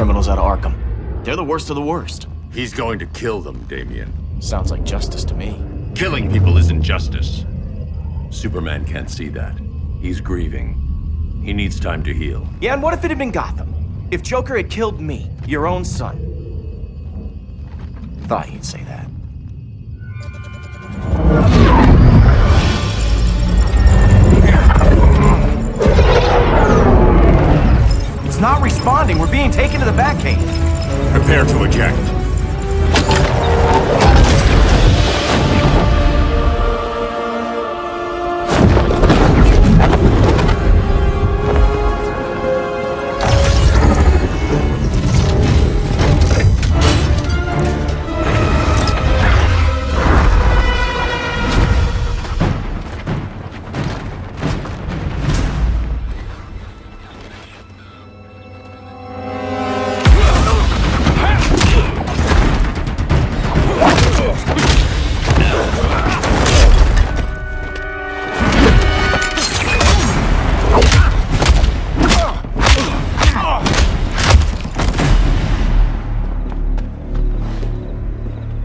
criminals out of Arkham. They're the worst of the worst. He's going to kill them, Damien. Sounds like justice to me. Killing people isn't justice. Superman can't see that. He's grieving. He needs time to heal. Yeah, and what if it had been Gotham? If Joker had killed me, your own son? Thought you'd say that. It's not responding. We're being taken to the Batcave. Prepare to eject.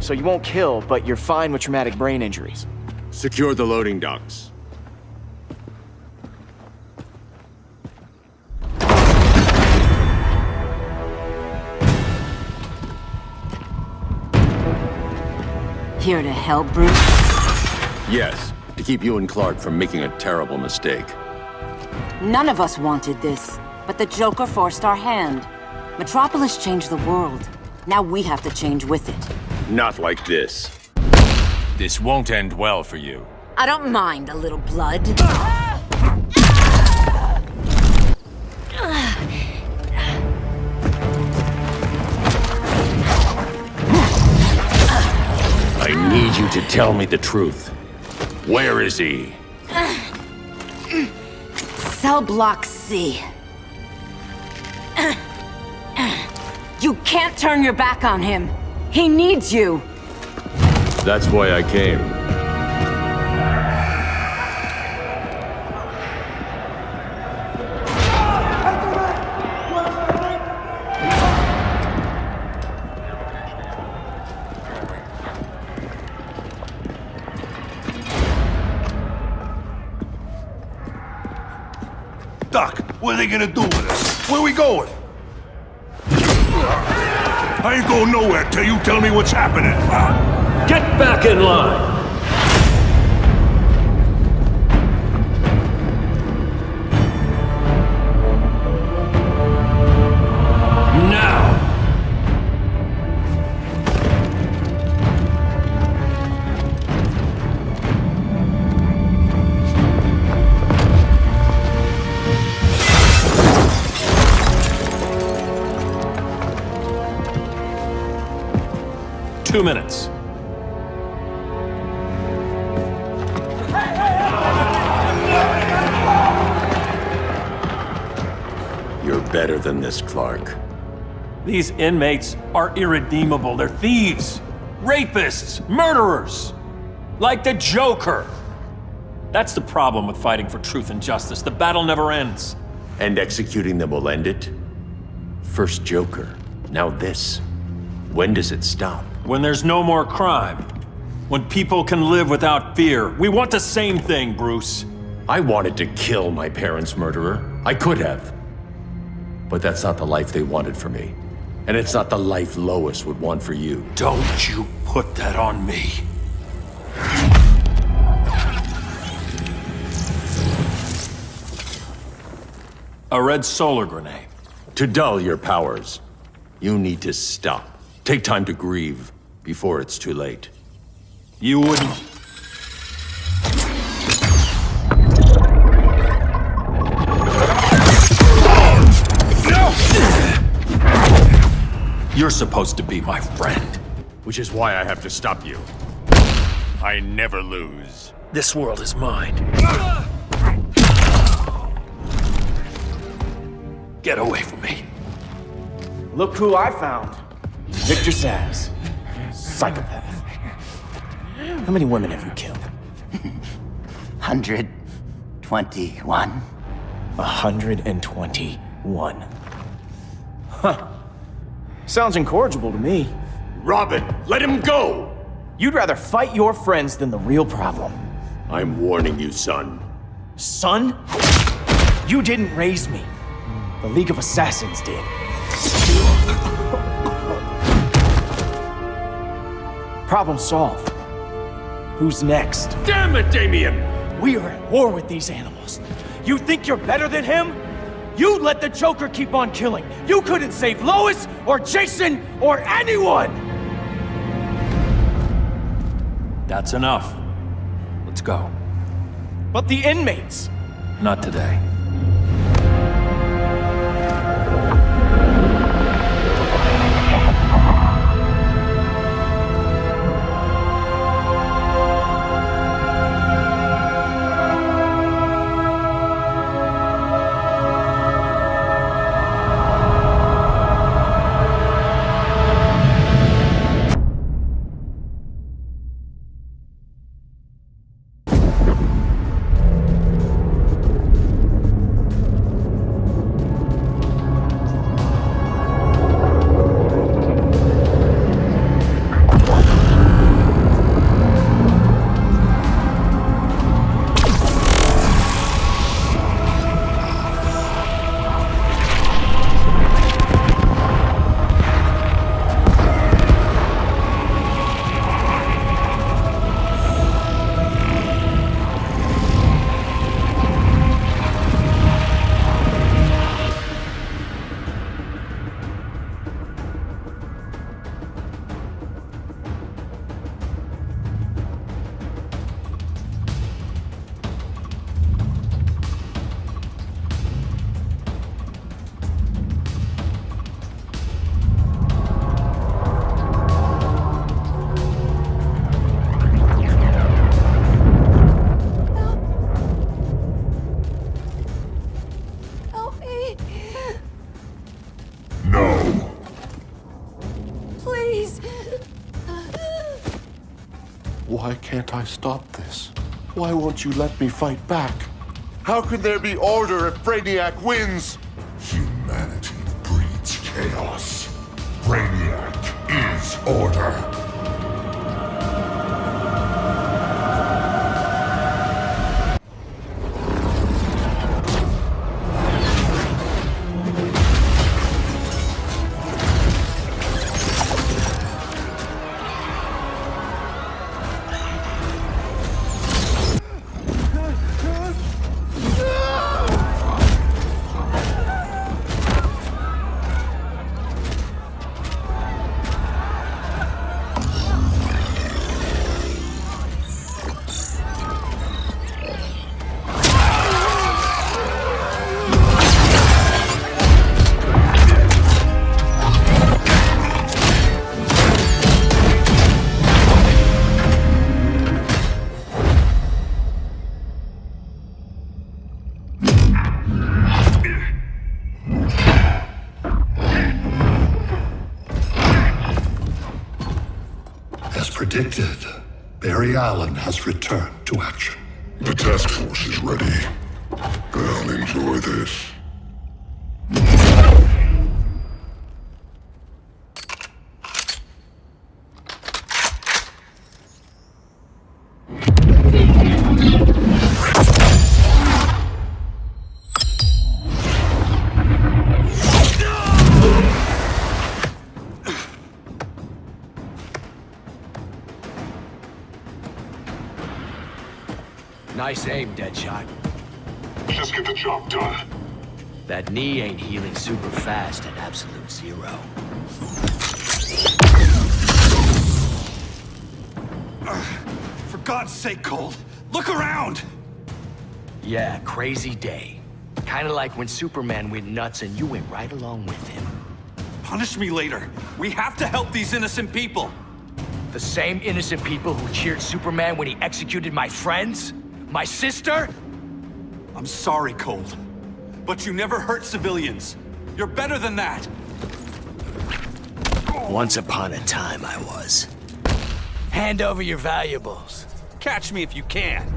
So you won't kill, but you're fine with traumatic brain injuries. Secure the loading docks. Here to help, Bruce? Yes, to keep you and Clark from making a terrible mistake. None of us wanted this, but the Joker forced our hand. Metropolis changed the world. Now we have to change with it. Not like this. This won't end well for you. I don't mind a little blood. I need you to tell me the truth. Where is he? Cell Block C. You can't turn your back on him. He needs you. That's why I came. Doc, what are they gonna do with us? Where we going? I ain't going nowhere till you tell me what's happening. Get back in line! Now! 2 minutes. You're better than this, Clark. These inmates are irredeemable. They're thieves, rapists, murderers. Like the Joker. That's the problem with fighting for truth and justice. The battle never ends. And executing them will end it? First Joker, now this. When does it stop? When there's no more crime. When people can live without fear. We want the same thing, Bruce. I wanted to kill my parents' murderer. I could have. But that's not the life they wanted for me. And it's not the life Lois would want for you. Don't you put that on me. A red solar grenade. To dull your powers, you need to stop. Take time to grieve before it's too late. You wouldn't... You're supposed to be my friend. Which is why I have to stop you. I never lose. This world is mine. Get away from me. Look who I found. Victor Zsasz. Psychopath. How many women have you killed? 121. 121. Huh. Sounds incorrigible to me. Robin, let him go! You'd rather fight your friends than the real problem. I'm warning you, son. Son? You didn't raise me. The League of Assassins did. Problem solved. Who's next? Damn it, Damien! We are at war with these animals. You think you're better than him? You let the Joker keep on killing. You couldn't save Lois, or Jason, or anyone! That's enough. Let's go. But the inmates! Not today. Help me. No. Please. Why can't I stop this? Why won't you let me fight back? How can there be order if Brainiac wins? Humanity breeds chaos. Brainiac is order. As predicted, Barry Allen has returned to action. The task force is ready. I'll enjoy this. Nice aim, Deadshot. Just get the job done. That knee ain't healing super fast at absolute zero. For God's sake, Cole, look around! Yeah, crazy day. Kinda like when Superman went nuts and you went right along with him. Punish me later. We have to help these innocent people. The same innocent people who cheered Superman when he executed my friends? My sister? I'm sorry, Cole, but you never hurt civilians. You're better than that. Once upon a time, I was. Hand over your valuables. Catch me if you can.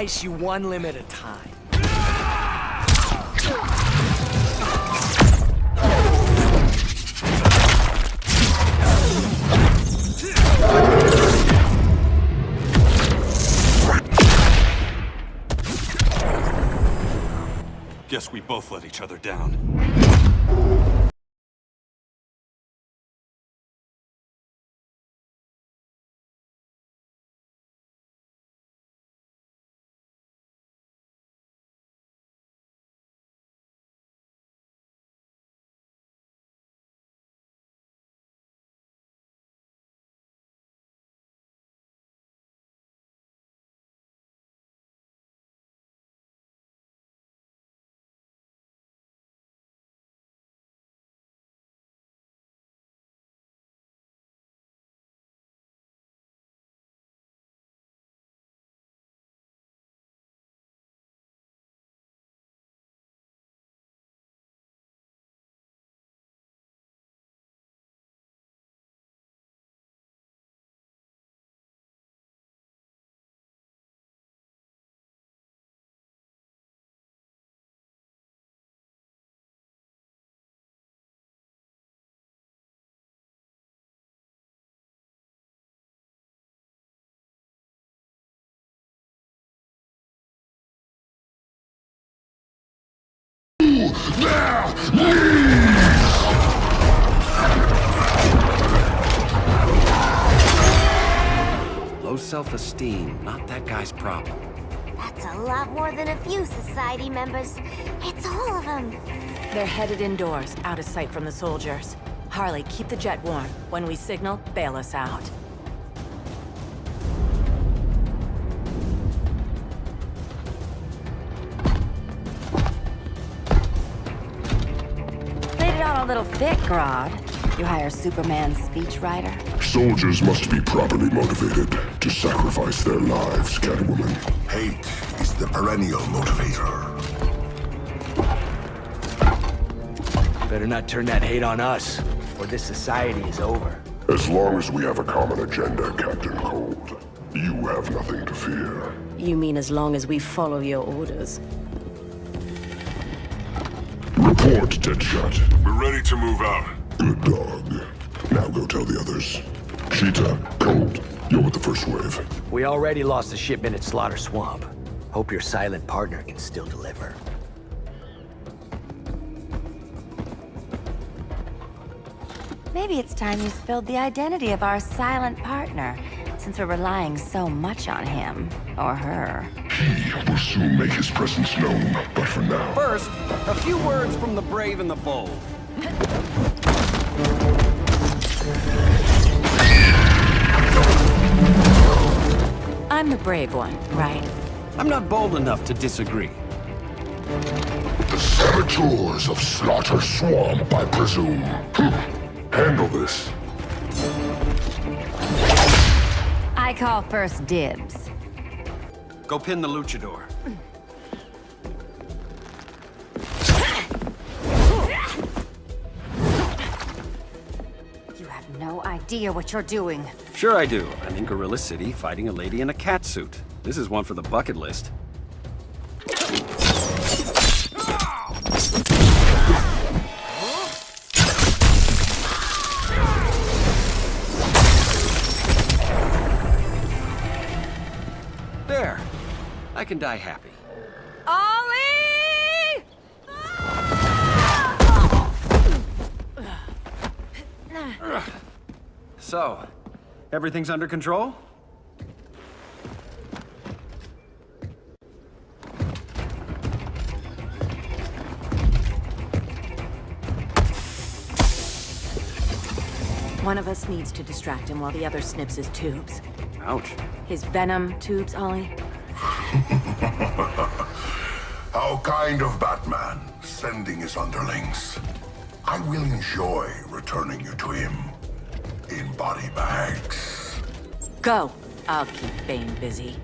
slice you one limb at a time. Guess we both let each other down. Low self-esteem, not that guy's problem. That's a lot more than a few society members. It's all of them. They're headed indoors, out of sight from the soldiers. Harley, keep the jet warm. When we signal, bail us out. Played it on a little thick, Grodd. You hire Superman's speechwriter? Soldiers must be properly motivated to sacrifice their lives, Catwoman. Hate is the perennial motivator. Better not turn that hate on us, or this society is over. As long as we have a common agenda, Captain Cold, you have nothing to fear. You mean as long as we follow your orders? Report, Deadshot. We're ready to move out. Good dog. Now go tell the others. Cheetah, Cold, you're with the first wave. We already lost a shipment at Slaughter Swamp. Hope your silent partner can still deliver. Maybe it's time you spilled the identity of our silent partner, since we're relying so much on him, or her. He will soon make his presence known, but for now... First, a few words from the brave and the bold. I'm the brave one, right? I'm not bold enough to disagree. The saboteurs of Slaughter Swamp, I presume. Handle this. I call first dibs. Go pin the luchador. You have no idea what you're doing. Sure I do. I'm in Gorilla City fighting a lady in a cat suit. This is one for the bucket list. There. I can die happy. Ollie! So, everything's under control? One of us needs to distract him while the other snips his tubes. Ouch. His venom tubes, Ollie? How kind of Batman, sending his underlings. I will enjoy returning you to him in body bags. Go. I'll keep Bane busy.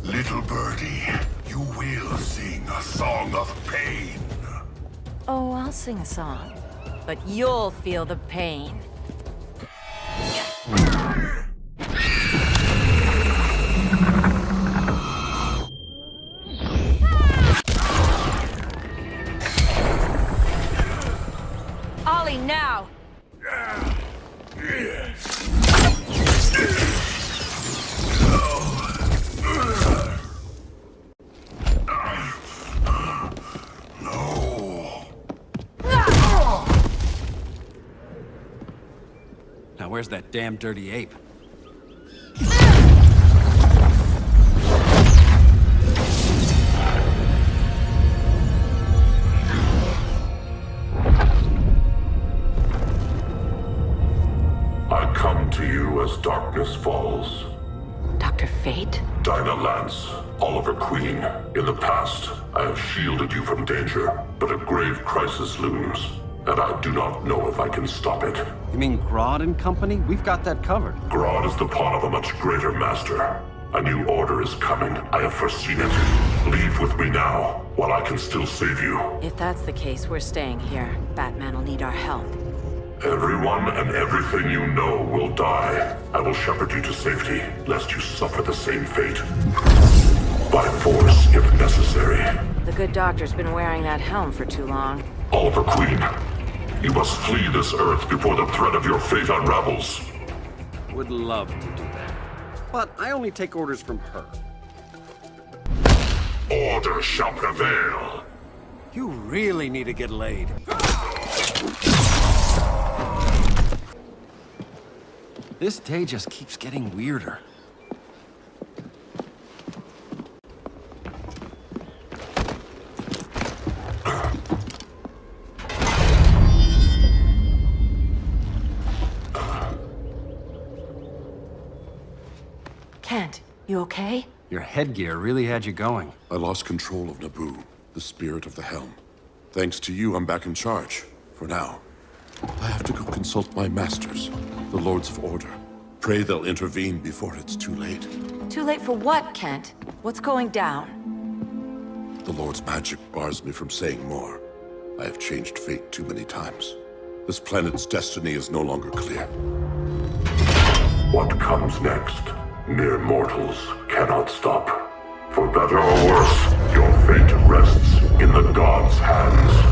Little birdie, you will sing a song of pain. Oh, I'll sing a song. But you'll feel the pain. where's that damn dirty ape? I come to you as darkness falls. Dr. Fate? Dinah Lance, Oliver Queen. In the past, I have shielded you from danger, but a grave crisis looms, and I do not know if I can stop it. You mean Grodd and company? We've got that covered. Grodd is the pawn of a much greater master. A new order is coming. I have foreseen it. Leave with me now, while I can still save you. If that's the case, we're staying here. Batman will need our help. Everyone and everything you know will die. I will shepherd you to safety, lest you suffer the same fate. By force, if necessary. The good doctor's been wearing that helm for too long. Oliver Queen, you must flee this Earth before the threat of your fate unravels. Would love to do that. But I only take orders from her. Order shall prevail. You really need to get laid. This day just keeps getting weirder. Kent, you okay? Your headgear really had you going. I lost control of Naboo, the spirit of the helm. Thanks to you, I'm back in charge. For now. I have to go consult my masters, the Lords of Order. Pray they'll intervene before it's too late. Too late for what, Kent? What's going down? The Lord's magic bars me from saying more. I have changed fate too many times. This planet's destiny is no longer clear. What comes next? Mere mortals cannot stop. For better or worse, your fate rests in the gods' hands.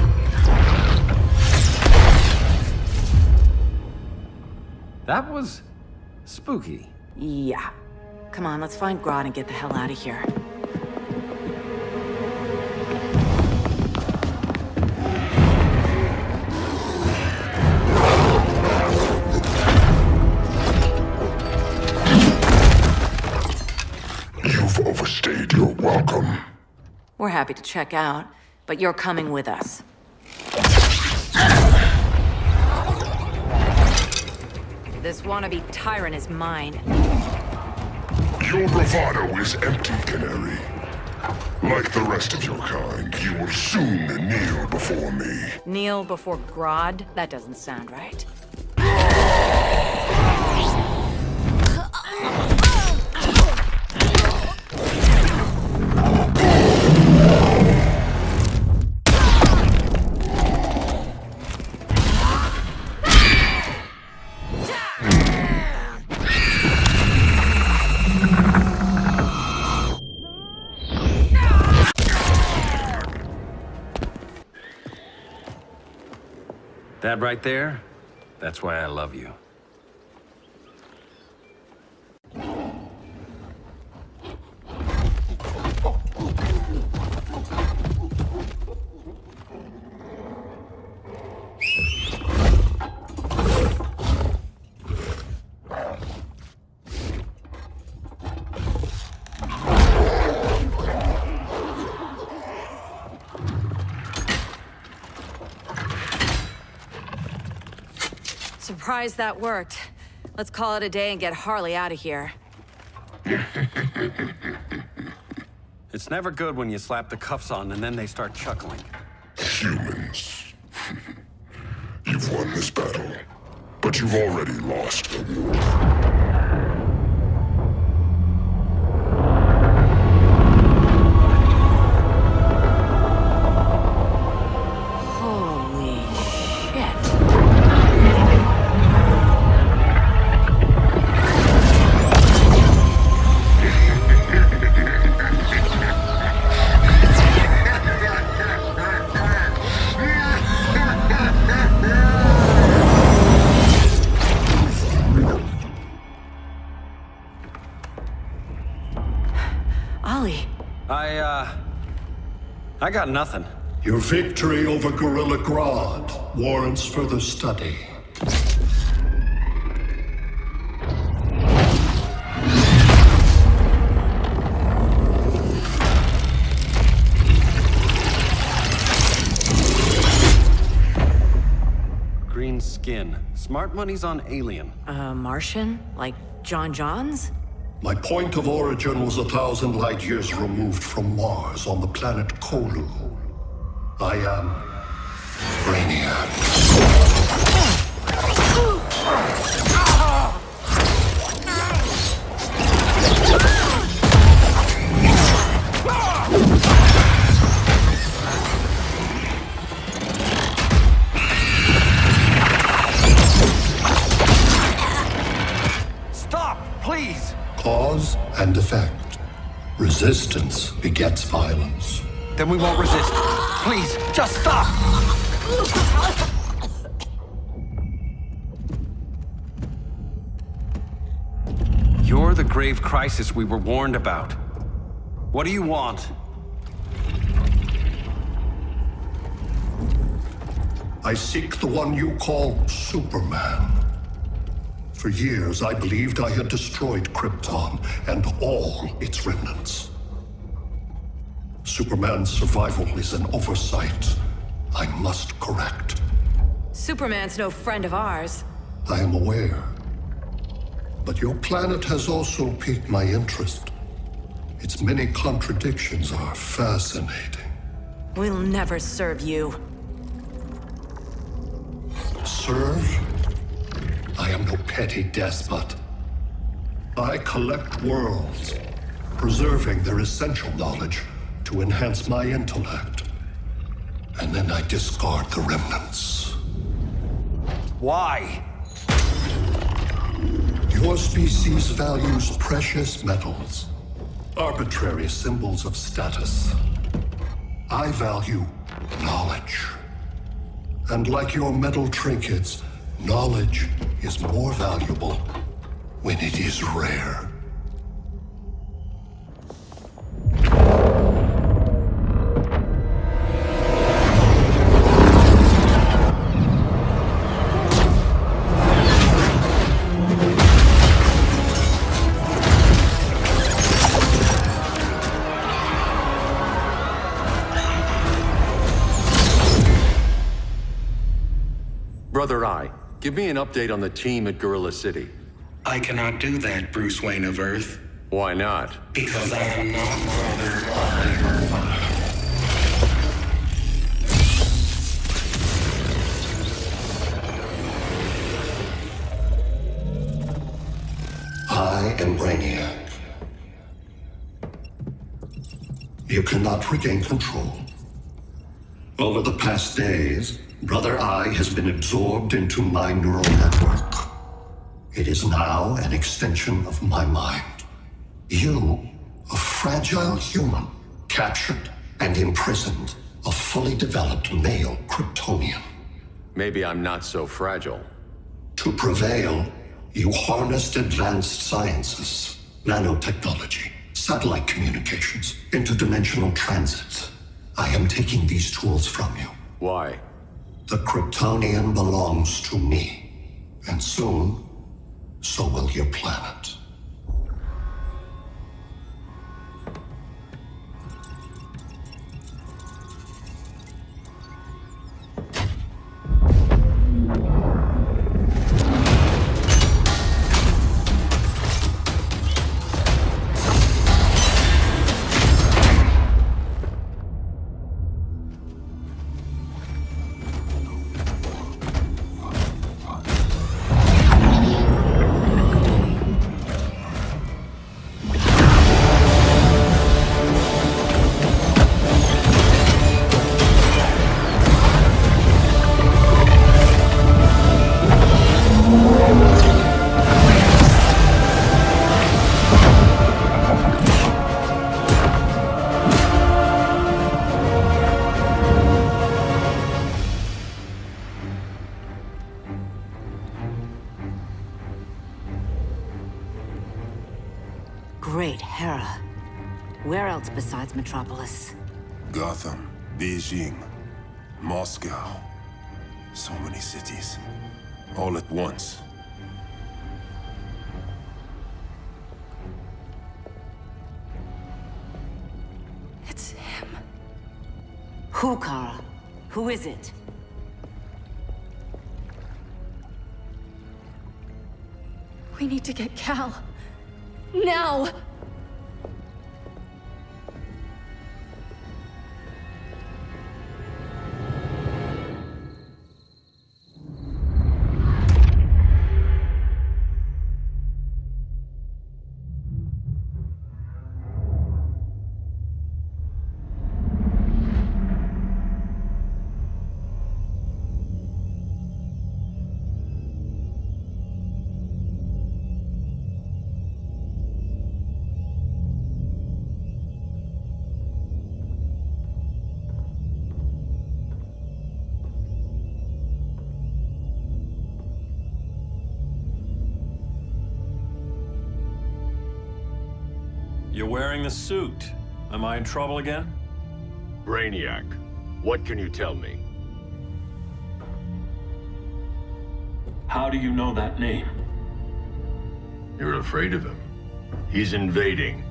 That was spooky. Yeah. Come on, let's find Grodd and get the hell out of here. You've overstayed your welcome. We're happy to check out, but you're coming with us. This wannabe tyrant is mine. Your bravado is empty, Canary. Like the rest of your kind, you will soon kneel before me. Kneel before Grodd? That doesn't sound right. That right there, that's why I love you. Surprised that worked. Let's call it a day and get Harley out of here. It's never good when you slap the cuffs on and then they start chuckling. Humans. You've won this battle, but you've already lost the war. I got nothing. Your victory over Gorilla Grodd warrants further study. skin. Smart money's on alien. Martian? Like John Johns? My point of origin was 1,000 light years removed from Mars on the planet Kolu. I am Brainiac. Stop, please! Cause and effect. Resistance begets violence. Then we won't resist. Please, just stop! You're the grave crisis we were warned about. What do you want? I seek the one you call Superman. For years, I believed I had destroyed Krypton and all its remnants. Superman's survival is an oversight I must correct. Superman's no friend of ours. I am aware. But your planet has also piqued my interest. Its many contradictions are fascinating. We'll never serve you. Serve? I am no petty despot. I collect worlds, preserving their essential knowledge to enhance my intellect. And then I discard the remnants. Why? Your species values precious metals, arbitrary symbols of status. I value knowledge. And like your metal trinkets, knowledge is more valuable when it is rare. Brother Eye, give me an update on the team at Gorilla City. I cannot do that, Bruce Wayne of Earth. Why not? Because I am not Brother Eye. I am Brainiac. You cannot regain control. Over the past days, Brother Eye has been absorbed into my neural network. It is now an extension of my mind. You, a fragile human, captured and imprisoned a fully developed male Kryptonian. Maybe I'm not so fragile. To prevail, you harnessed advanced sciences, nanotechnology, satellite communications, interdimensional transit. I am taking these tools from you. Why? The Kryptonian belongs to me. And soon, so will your planet. Great Hera. Where else besides Metropolis? Gotham, Beijing, Moscow. So many cities. All at once. It's him. Who, Kara? Who is it? We need to get Cal. Now! You're wearing the suit. Am I in trouble again? Brainiac, what can you tell me? How do you know that name? You're afraid of him. He's invading.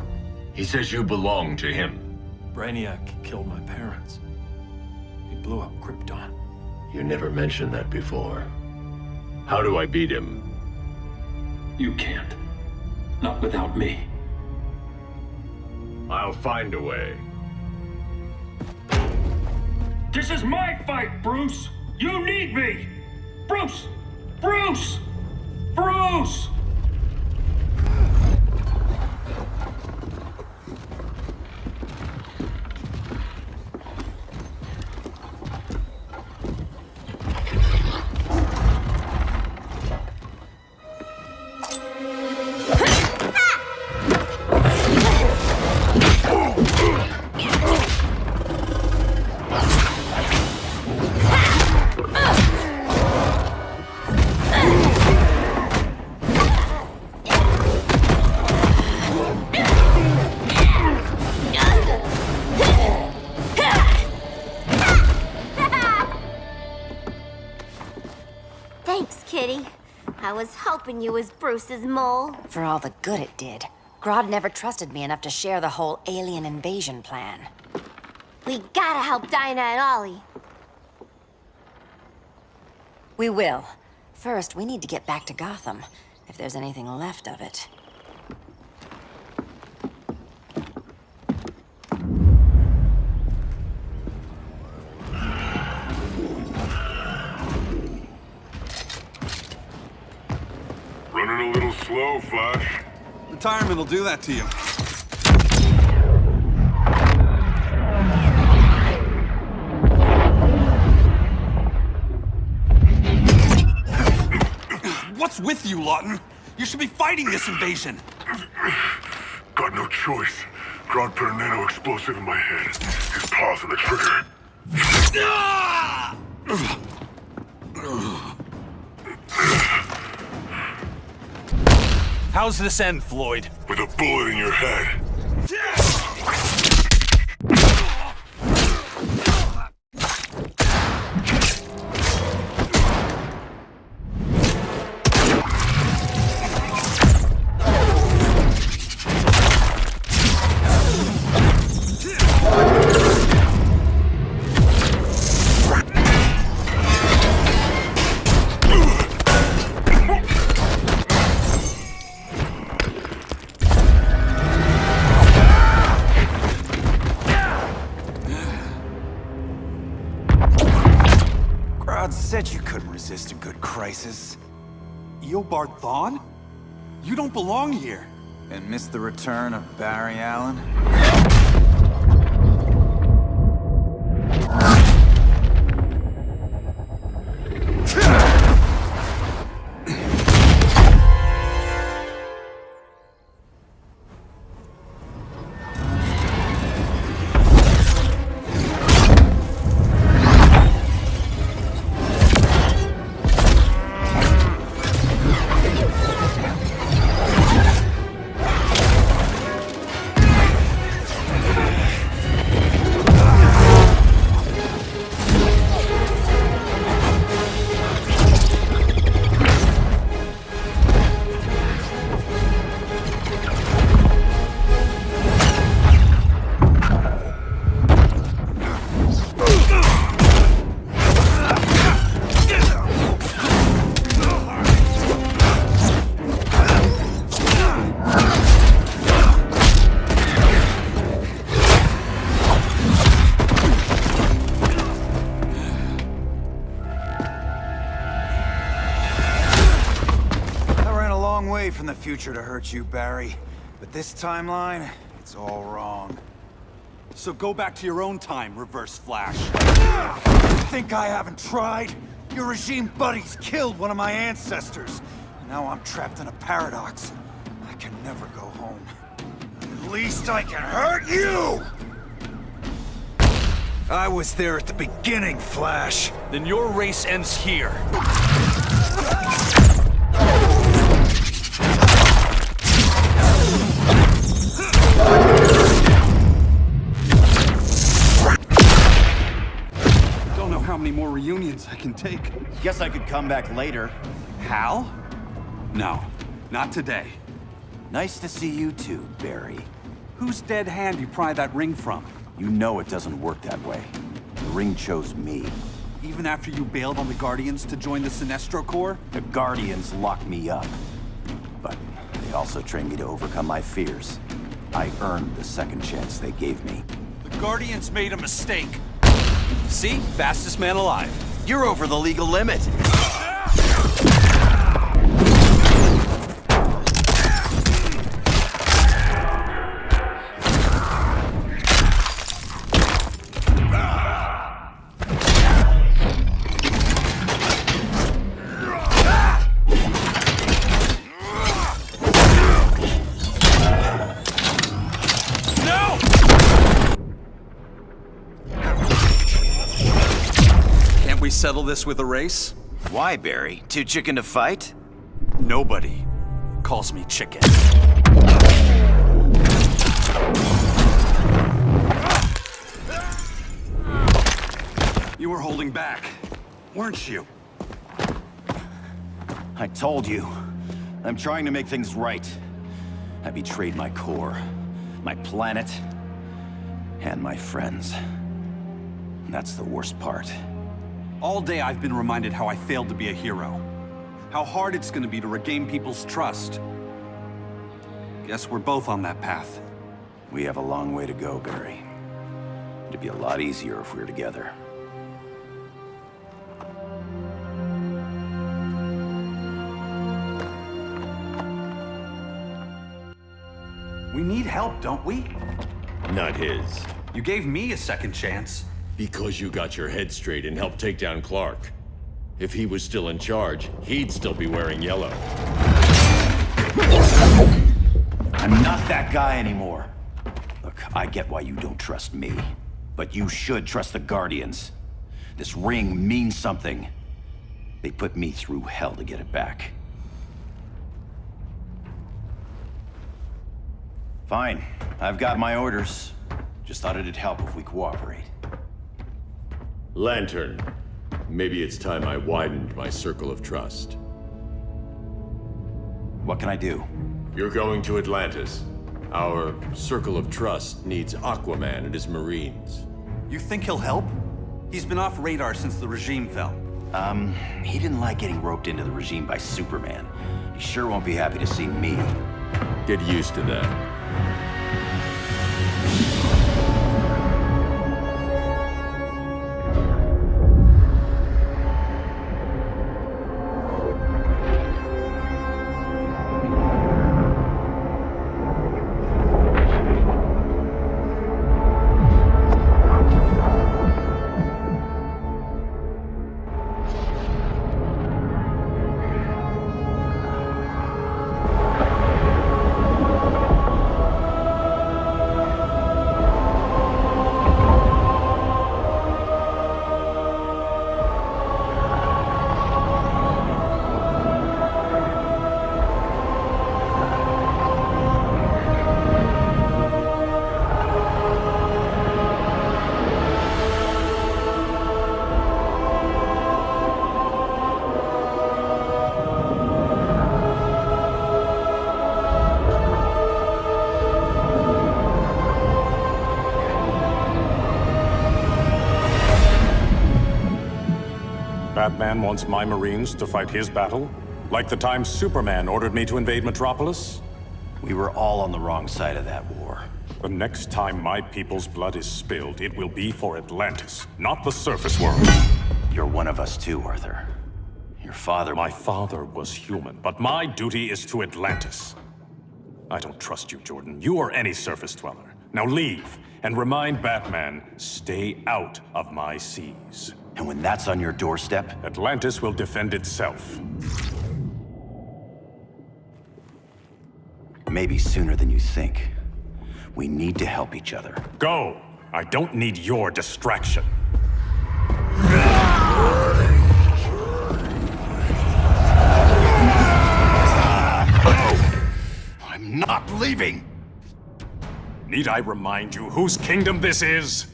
He says you belong to him. Brainiac killed my parents. He blew up Krypton. You never mentioned that before. How do I beat him? You can't. Not without me. I'll find a way. This is my fight, Bruce! You need me! Bruce! Bruce! Bruce! Thanks, Kitty. I was hoping you was Bruce's mole. For all the good it did. Grodd never trusted me enough to share the whole alien invasion plan. We gotta help Dinah and Ollie. We will. First, we need to get back to Gotham, if there's anything left of it. Running a little slow, Flash. Retirement will do that to you. What's with you, Lawton? You should be fighting this invasion. Got no choice. Grodd put a nano explosive in my head. His paws on the trigger. How's this end, Floyd? With a bullet in your head. Grodd said you couldn't resist a good crisis. Eobard Thawne? You don't belong here. And miss the return of Barry Allen? future to hurt you, Barry. But this timeline, it's all wrong. So go back to your own time, Reverse Flash. Think I haven't tried? Your regime buddies killed one of my ancestors. And now I'm trapped in a paradox. I can never go home. At least I can hurt you! I was there at the beginning, Flash. Then your race ends here. Don't know how many more reunions I can take. Guess I could come back later. Hal? No, not today. Nice to see you too, Barry. Whose dead hand you pry that ring from? You know it doesn't work that way. The ring chose me. Even after you bailed on the Guardians to join the Sinestro Corps? The Guardians locked me up. But they also trained me to overcome my fears. I earned the second chance they gave me. The Guardians made a mistake. See? Fastest man alive. You're over the legal limit. Settle this with a race? Why, Barry? Too chicken to fight? Nobody calls me chicken. You were holding back, weren't you? I told you. I'm trying to make things right. I betrayed my core, my planet, and my friends. That's the worst part. All day I've been reminded how I failed to be a hero. How hard it's gonna be to regain people's trust. Guess we're both on that path. We have a long way to go, Barry. It'd be a lot easier if we were together. We need help, don't we? Not his. You gave me a second chance. Because you got your head straight and helped take down Clark. If he was still in charge, he'd still be wearing yellow. I'm not that guy anymore. Look, I get why you don't trust me. But you should trust the Guardians. This ring means something. They put me through hell to get it back. Fine. I've got my orders. Just thought it'd help if we cooperate. Lantern. Maybe it's time I widened my circle of trust. What can I do? You're going to Atlantis. Our circle of trust needs Aquaman and his Marines. You think he'll help? He's been off radar since the regime fell. He didn't like getting roped into the regime by Superman. He sure won't be happy to see me. Get used to that. Batman wants my Marines to fight his battle? Like the time Superman ordered me to invade Metropolis? We were all on the wrong side of that war. The next time my people's blood is spilled, it will be for Atlantis, not the surface world. You're one of us too, Arthur. Your father... My father was human, but my duty is to Atlantis. I don't trust you, Jordan. You or any surface dweller. Now leave, and remind Batman, stay out of my seas. And when that's on your doorstep? Atlantis will defend itself. Maybe sooner than you think. We need to help each other. Go! I don't need your distraction. I'm not leaving! Need I remind you whose kingdom this is?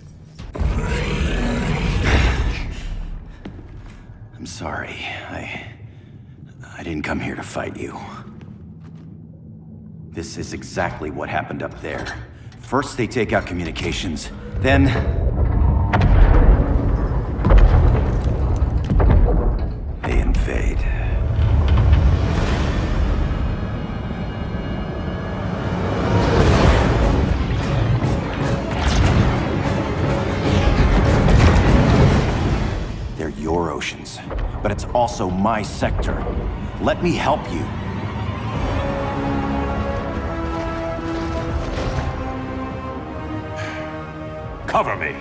I'm sorry. I didn't come here to fight you. This is exactly what happened up there. First they take out communications, then... they invade. They're your oceans, but it's also my sector. Let me help you. Cover me!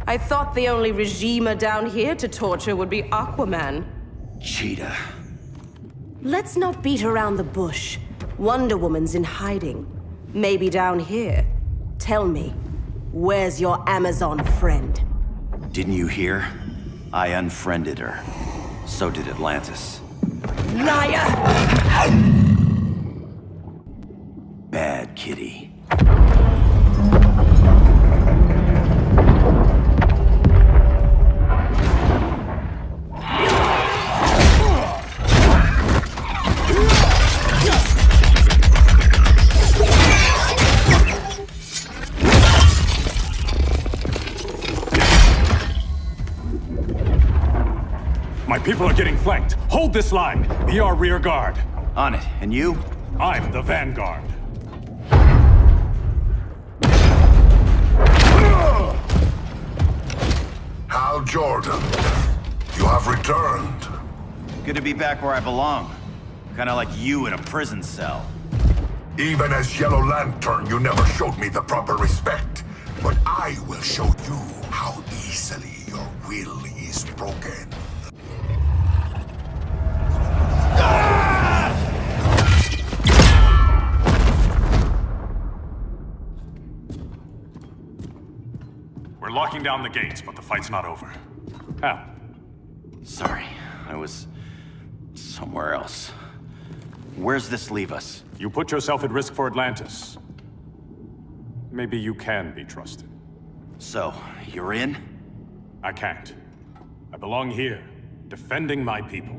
I thought the only regimer down here to torture would be Aquaman. Cheetah. Let's not beat around the bush. Wonder Woman's in hiding. Maybe down here. Tell me, where's your Amazon friend? Didn't you hear? I unfriended her. So did Atlantis. Liar! Bad kitty. My people are getting flanked. Hold this line. Be our rear guard. On it. And you? I'm the vanguard. Hal Jordan, you have returned. Good to be back where I belong. Kinda like you in a prison cell. Even as Yellow Lantern, you never showed me the proper respect. But I will show you how easily your will is broken. We're locking down the gates, but the fight's not over. Hal. Sorry, I was somewhere else. Where's this leave us? You put yourself at risk for Atlantis. Maybe you can be trusted. So, you're in? I can't. I belong here, defending my people.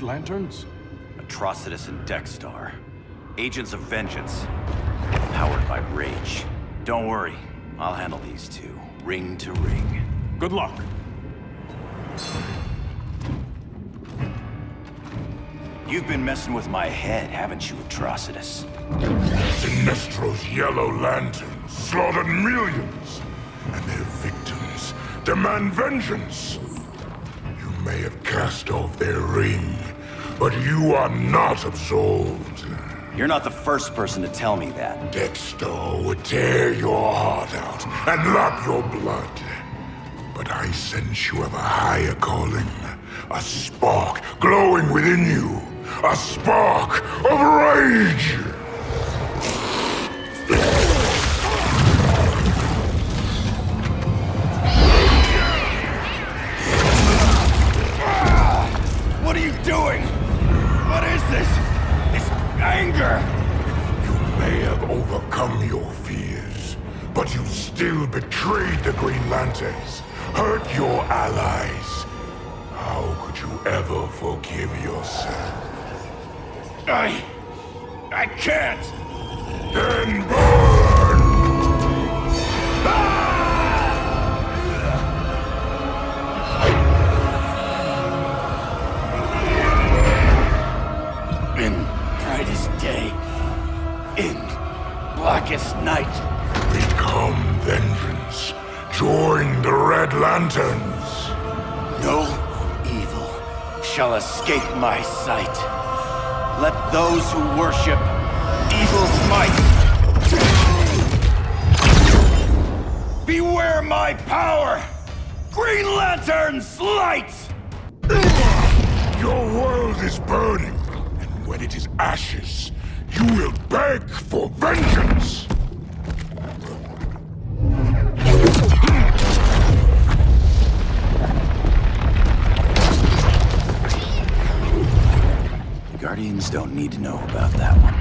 Lanterns? Atrocitus and Dexstar. Agents of Vengeance. Powered by rage. Don't worry, I'll handle these two, ring to ring. Good luck. You've been messing with my head, haven't you, Atrocitus? Sinestro's Yellow Lanterns slaughtered millions, and their victims demand vengeance. You may have cast off their ring, but you are not absolved. You're not the first person to tell me that. Dexter would tear your heart out and lap your blood. But I sense you have a higher calling. A spark glowing within you. A spark of rage! overcome your fears, but you still betrayed the Green Lanterns, hurt your allies. How could you ever forgive yourself? I can't! Then burn! In brightest day, in blackest night. Become vengeance. Join the Red Lanterns. No evil shall escape my sight. Let those who worship evil's might beware my power! Green Lantern's light! Your world is burning, and when it is ashes, you will beg for vengeance! The Guardians don't need to know about that one.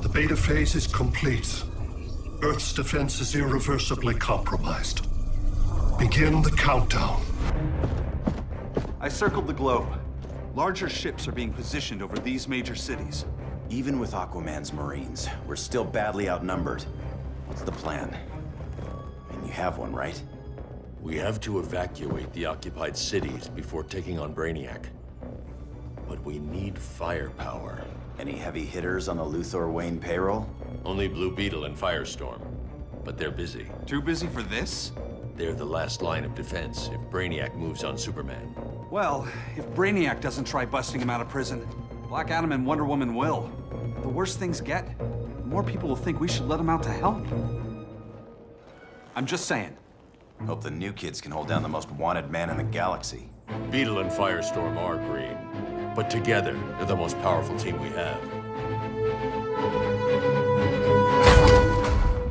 The beta phase is complete. Earth's defense is irreversibly compromised. Begin the countdown. I circled the globe. Larger ships are being positioned over these major cities. Even with Aquaman's Marines, we're still badly outnumbered. What's the plan? I mean, you have one, right? We have to evacuate the occupied cities before taking on Brainiac. But we need firepower. Any heavy hitters on the Luthor Wayne payroll? Only Blue Beetle and Firestorm. But they're busy. Too busy for this? They're the last line of defense if Brainiac moves on Superman. Well, if Brainiac doesn't try busting him out of prison, Black Adam and Wonder Woman will. The worse things get, the more people will think we should let him out to help. I'm just saying. Hope the new kids can hold down the most wanted man in the galaxy. Beetle and Firestorm are green, but together, they're the most powerful team we have.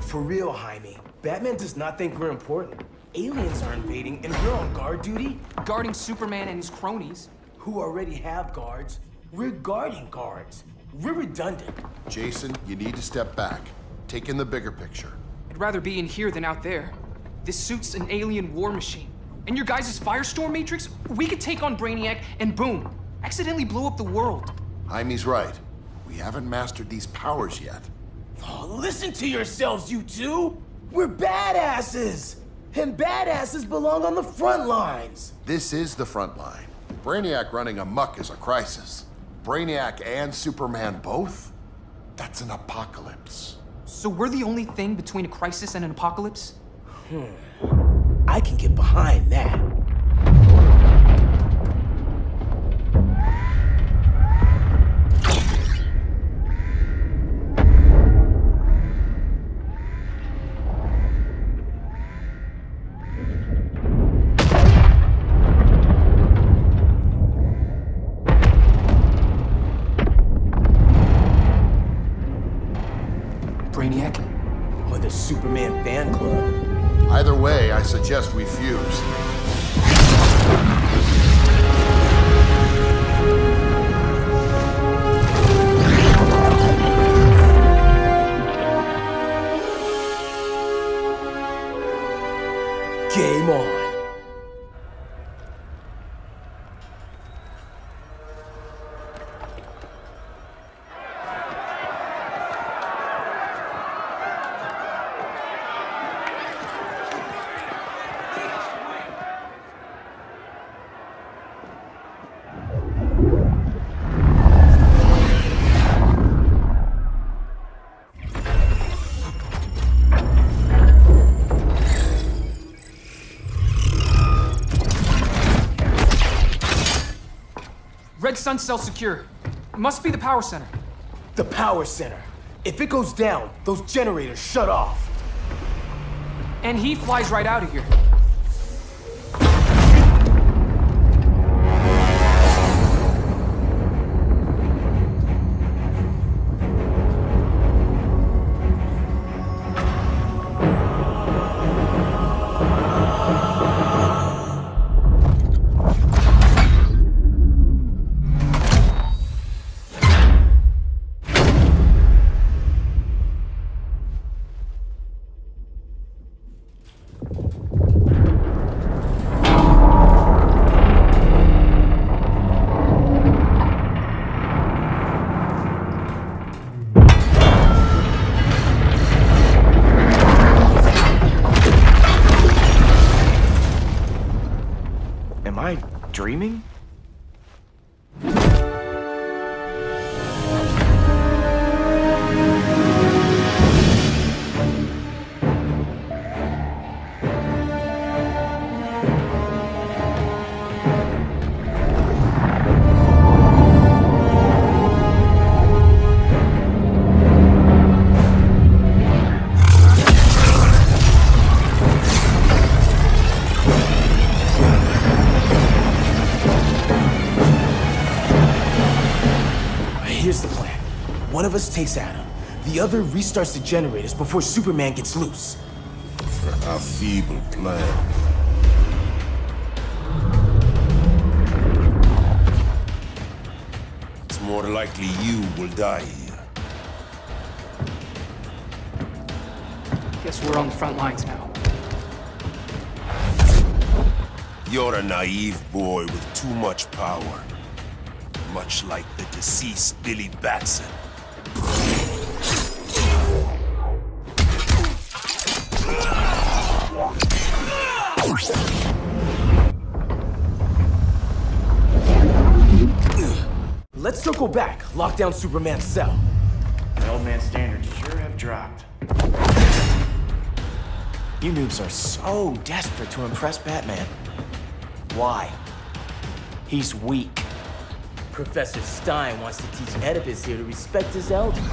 For real, Jaime. Batman does not think we're important. Aliens are invading, and we're on guard duty? Guarding Superman and his cronies. Who already have guards. We're guarding guards. We're redundant. Jason, you need to step back. Take in the bigger picture. I'd rather be in here than out there. This suit's an alien war machine. And your guys' Firestorm Matrix, we could take on Brainiac and boom, accidentally blow up the world. Jaime's right. We haven't mastered these powers yet. Oh, listen to yourselves, you two! We're badasses! And badasses belong on the front lines! This is the front line. Brainiac running amok is a crisis. Brainiac and Superman both? That's an apocalypse. So we're the only thing between a crisis and an apocalypse? I can get behind that. Brainiac? Or the Superman fan club? Either way, I suggest we fuse. Game on. Red Sun cell secure. Must be the power center. The power center. If it goes down, those generators shut off. And he flies right out of here. dreaming? Here's the plan. One of us takes Adam. The other restarts the generators before Superman gets loose. A feeble plan. It's more likely you will die here. Guess we're on the front lines now. You're a naive boy with too much power. Much like the deceased Billy Batson. Let's circle back, lock down Superman's cell. The old man's standards sure have dropped. You noobs are so desperate to impress Batman. Why? He's weak. Professor Stein wants to teach Oedipus here to respect his elders.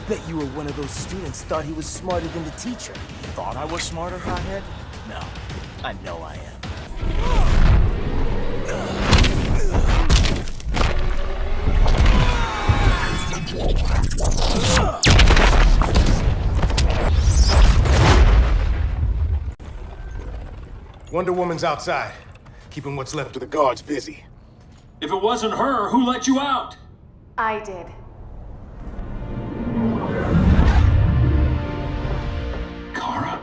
Bet you were one of those students thought he was smarter than the teacher. Thought I was smarter, hothead? No, I know I am. Wonder Woman's outside, keeping what's left of the guards busy. If it wasn't her, who let you out? I did. Kara?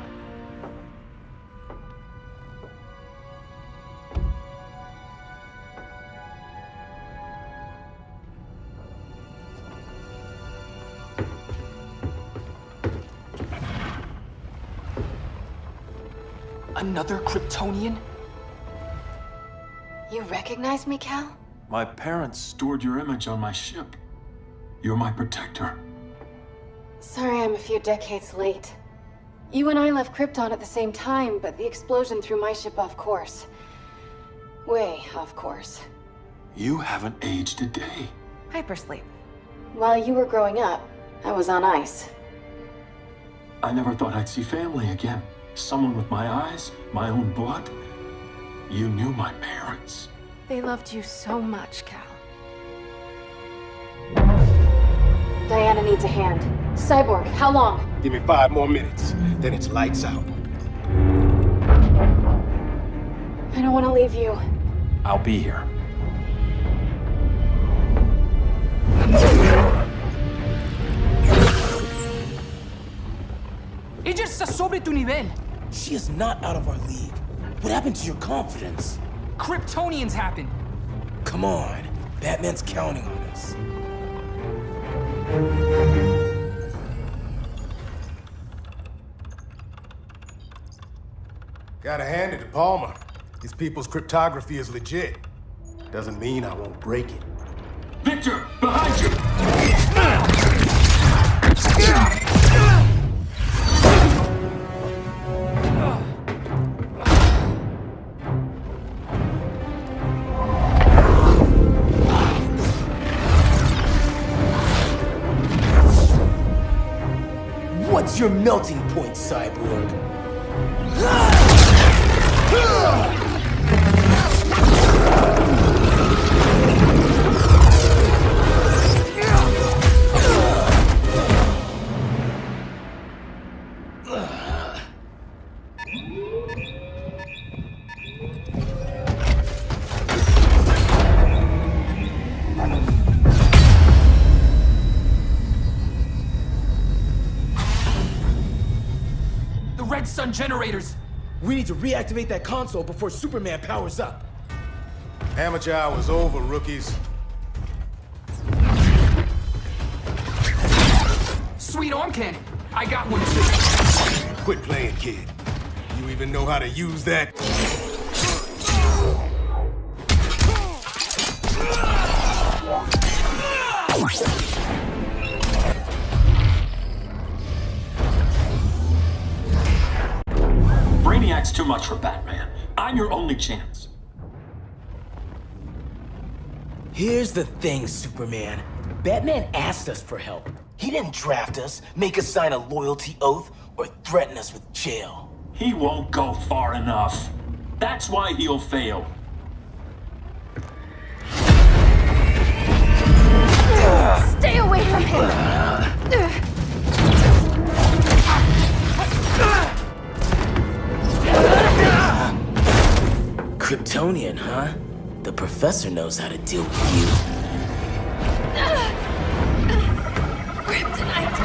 Another Kryptonian? You recognize me, Cal? My parents stored your image on my ship. You're my protector. Sorry I'm a few decades late. You and I left Krypton at the same time, but the explosion threw my ship off course. Way off course. You haven't aged a day. Hypersleep. While you were growing up, I was on ice. I never thought I'd see family again. Someone with my eyes, my own blood. You knew my parents. They loved you so much, Cal. Diana needs a hand. Cyborg, how long? Give me 5 more minutes, then it's lights out. I don't want to leave you. I'll be here. Ella está sobre tu nivel. She is not out of our league. What happened to your confidence? Kryptonians happen. Come on, Batman's counting on us. Gotta hand it to Palmer. His people's cryptography is legit. Doesn't mean I won't break it. Victor, behind you! What's your melting point, Cyborg? Red Sun generators! We need to reactivate that console before Superman powers up. Amateur hour's over, rookies. sweet arm cannon. I got one too. Quit playing, kid. You even know how to use that? Brainiac's too much for Batman. I'm your only chance. Here's the thing, Superman. Batman asked us for help. He didn't draft us, make us sign a loyalty oath, or threaten us with jail. He won't go far enough. That's why he'll fail. Stay away from him! Kryptonian, huh? The professor knows how to deal with you. Kryptonite!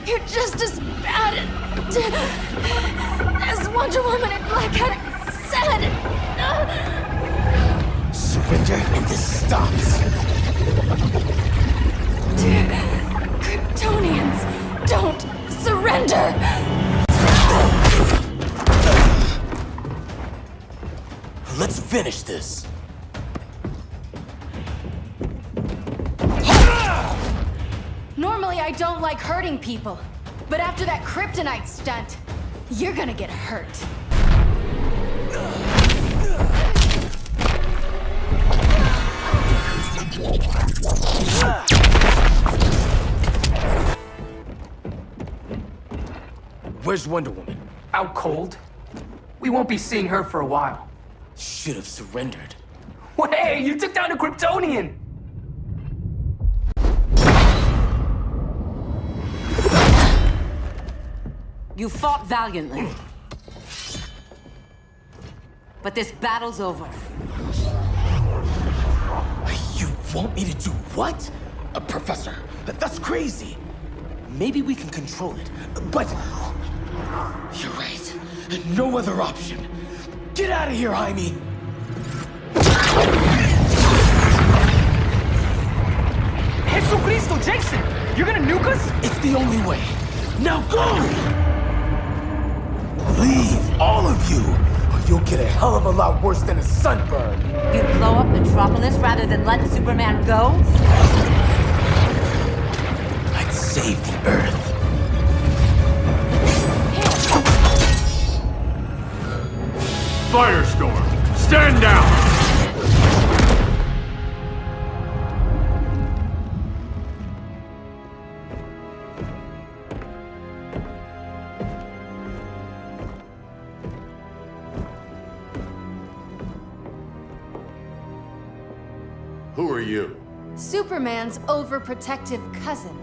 You're just as bad as Wonder Woman and Black Cat said! Surrender and this stops. Kryptonians, don't surrender! Let's finish this. Normally, I don't like hurting people. But after that kryptonite stunt, you're gonna get hurt. Where's Wonder Woman? Out cold. We won't be seeing her for a while. Should have surrendered. Hey, you took down a Kryptonian! You fought valiantly. But this battle's over. You want me to do what? Professor, that's crazy. Maybe we can control it, but... You're right. No other option. Get out of here, Jaime! Jesucristo, Jason! You're gonna nuke us? It's the only way. Now go! Leave, all of you, or you'll get a hell of a lot worse than a sunburn. You'd blow up Metropolis rather than let Superman go? I'd save the Earth. Firestorm, stand down! Who are you? Superman's overprotective cousin.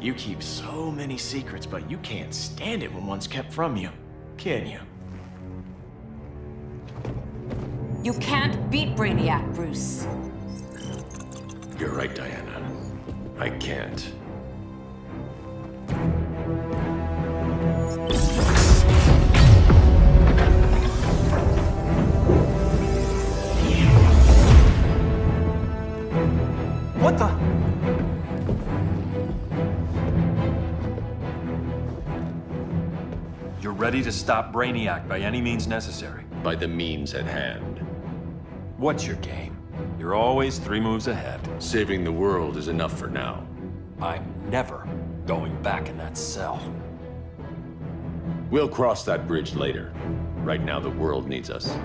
You keep so many secrets, but you can't stand it when one's kept from you, can you? You can't beat Brainiac, Bruce. You're right, Diana. I can't. What the? You're ready to stop Brainiac by any means necessary. By the means at hand. What's your game? You're always 3 moves ahead. Saving the world is enough for now. I'm never going back in that cell. We'll cross that bridge later. Right now, the world needs us.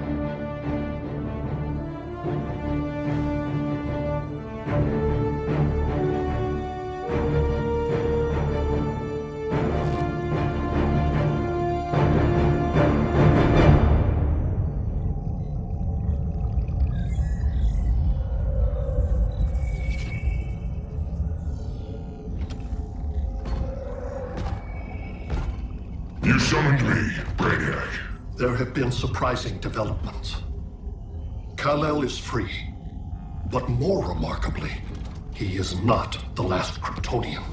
You summoned me, Brainiac. There have been surprising developments. Kal-El is free, but more remarkably, he is not the last Kryptonian.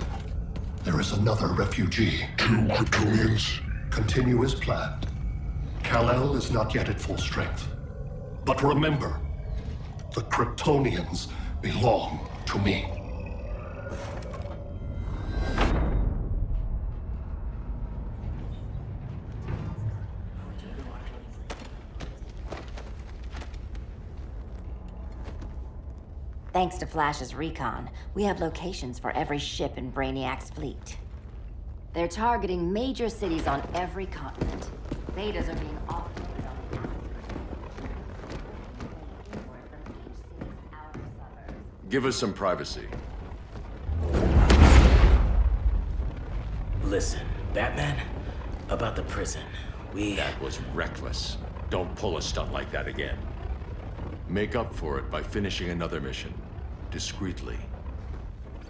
There is another refugee. 2 Kryptonians? Continue as planned. Kal-El is not yet at full strength. But remember, The Kryptonians belong to me. Thanks to Flash's recon, we have locations for every ship in Brainiac's fleet. They're targeting major cities on every continent. Betas are being offloaded on the Give us some privacy. Listen, Batman, about the prison, That was reckless. Don't pull a stunt like that again. Make up for it by finishing another mission. Discreetly.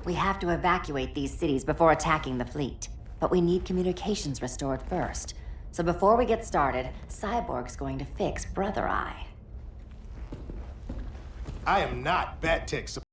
We have to evacuate these cities before attacking the fleet. But we need communications restored first. So before we get started, Cyborg's going to fix Brother Eye. I am not Bat-Tech support.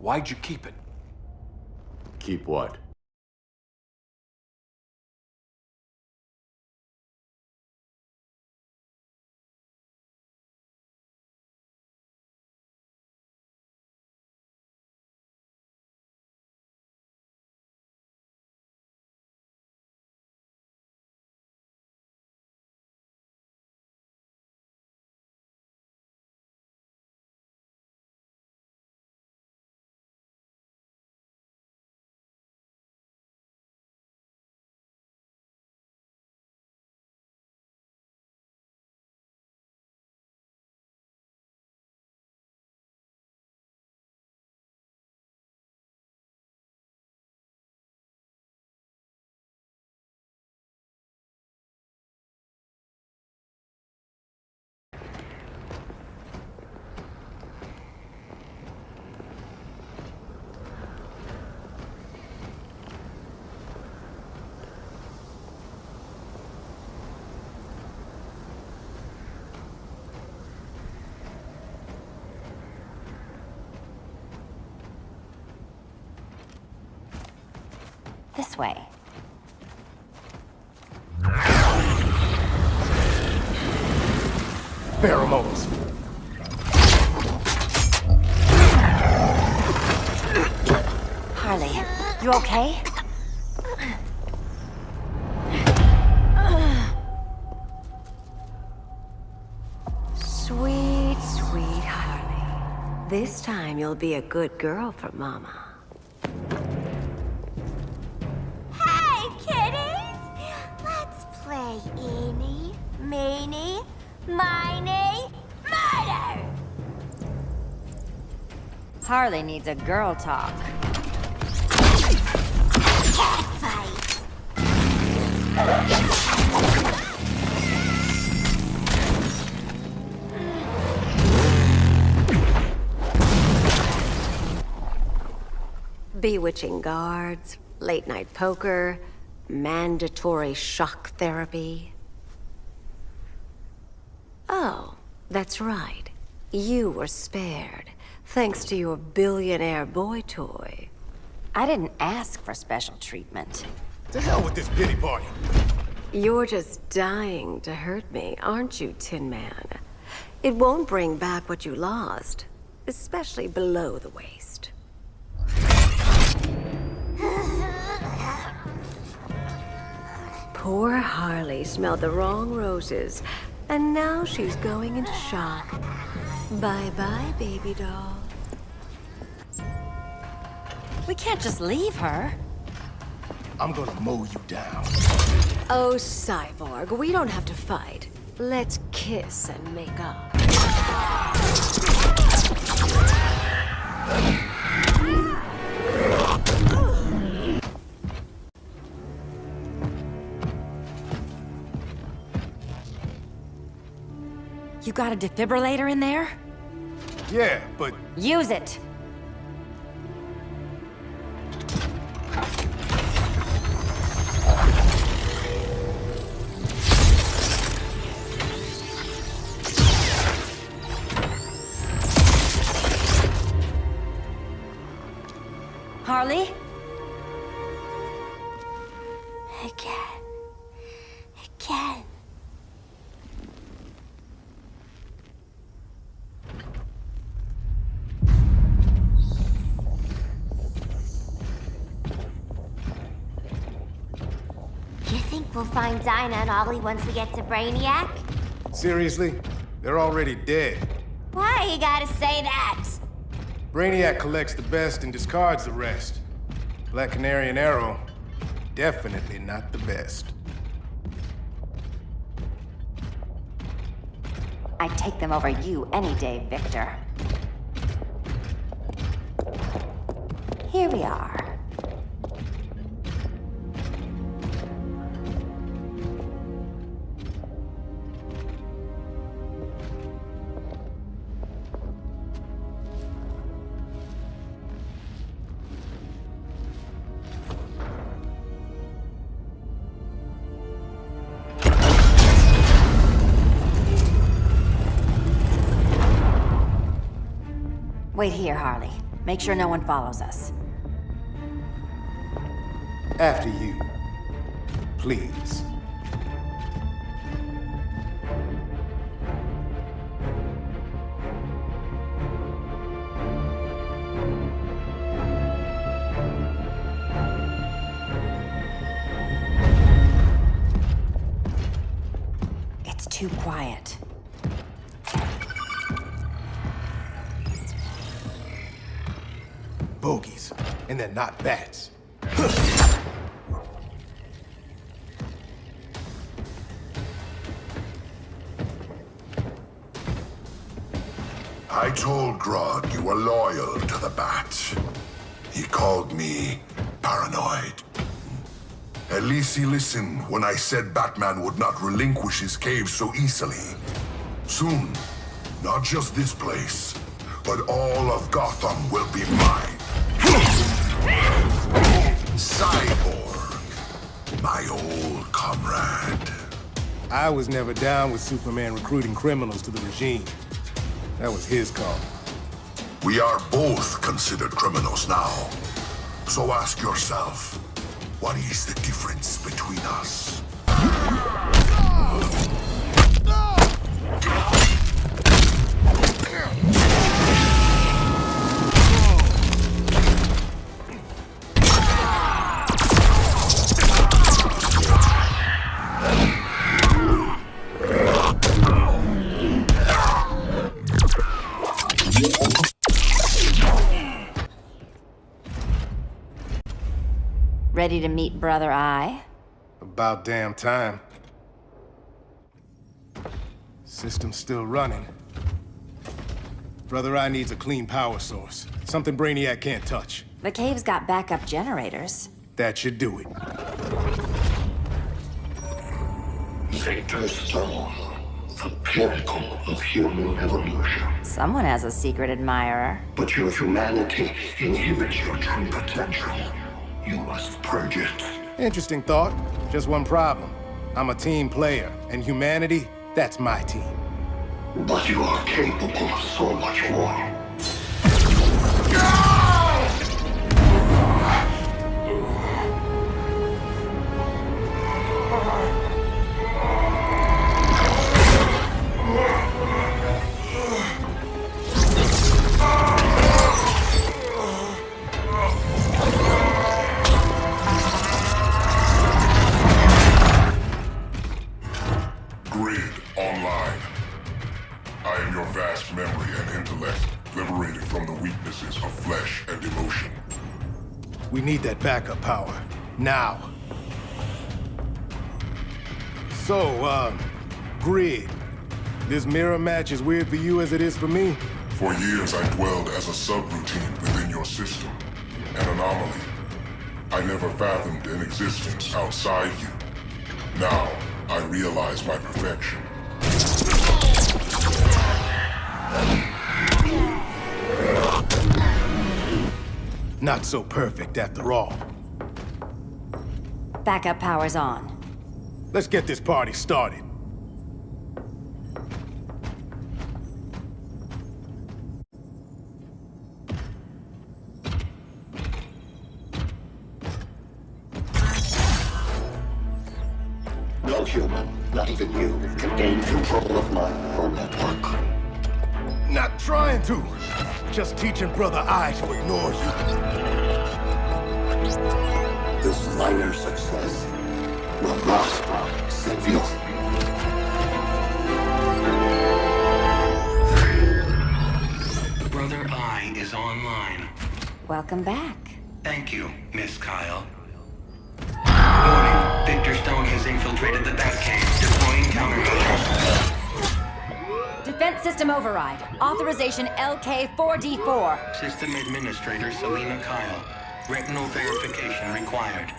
Why'd you keep it? Keep what? This way. Pheromones. Harley, you okay? Sweet, sweet Harley. This time you'll be a good girl for Mama. Hey, kiddies! Let's play eeny, meeny, miny, murder! Harley needs a girl talk. Cat fight! Bewitching guards, late-night poker, mandatory shock therapy. Oh, that's right. You were spared, thanks to your billionaire boy toy. I didn't ask for special treatment. To hell with this pity party. You're just dying to hurt me, aren't you, Tin Man? It won't bring back what you lost, especially below the waist. Poor Harley smelled the wrong roses, and now she's going into shock. Bye-bye, baby doll. We can't just leave her. I'm gonna mow you down. Oh, Cyborg, we don't have to fight. Let's kiss and make up. You got a defibrillator in there? Yeah, but... Use it! Harley? Again. You think we'll find Dinah and Ollie once we get to Brainiac? Seriously? They're already dead. Why you gotta say that? Brainiac collects the best and discards the rest. Black Canary and Arrow, definitely not the best. I'd take them over you any day, Victor. Here we are. Wait here, Harley. Make sure no one follows us. After you. Please. It's too quiet. Bogies, and they're not bats. I told Grodd you were loyal to the Bat. He called me paranoid. At least he listened when I said Batman would not relinquish his cave so easily. Soon, not just this place, but all of Gotham will be mine. Cyborg, my old comrade. I was never down with Superman recruiting criminals to the regime. That was his call. We are both considered criminals now. So ask yourself, what is the difference between us? Ready to meet Brother Eye? About damn time. System's still running. Brother Eye needs a clean power source. Something Brainiac can't touch. The cave's got backup generators. That should do it. Victor's throne. The pinnacle of human evolution. Someone has a secret admirer. But your humanity inhibits your true potential. You must purge it. Interesting thought. Just one problem. I'm a team player, and humanity, that's my team. But you are capable of so much more. Grid online. I am your vast memory and intellect, liberated from the weaknesses of flesh and emotion. We need that backup power. Now. So, Grid. This mirror match as weird for you as it is for me? For years I dwelled as a subroutine within your system, an anomaly. I never fathomed an existence outside you. Now, I realize my perfection. Not so perfect after all. Backup power's on. Let's get this party started. No human, not even you, can gain control of my neural network. Not trying to. Just teaching Brother I to ignore you. This minor success will not save you. Brother I is online. Welcome back. Thank you, Miss Kyle. Warning, Victor Stone has infiltrated the Batcave, deploying countermeasures. Defense system override. Authorization LK4D4. System Administrator Selena Kyle. Retinal verification required.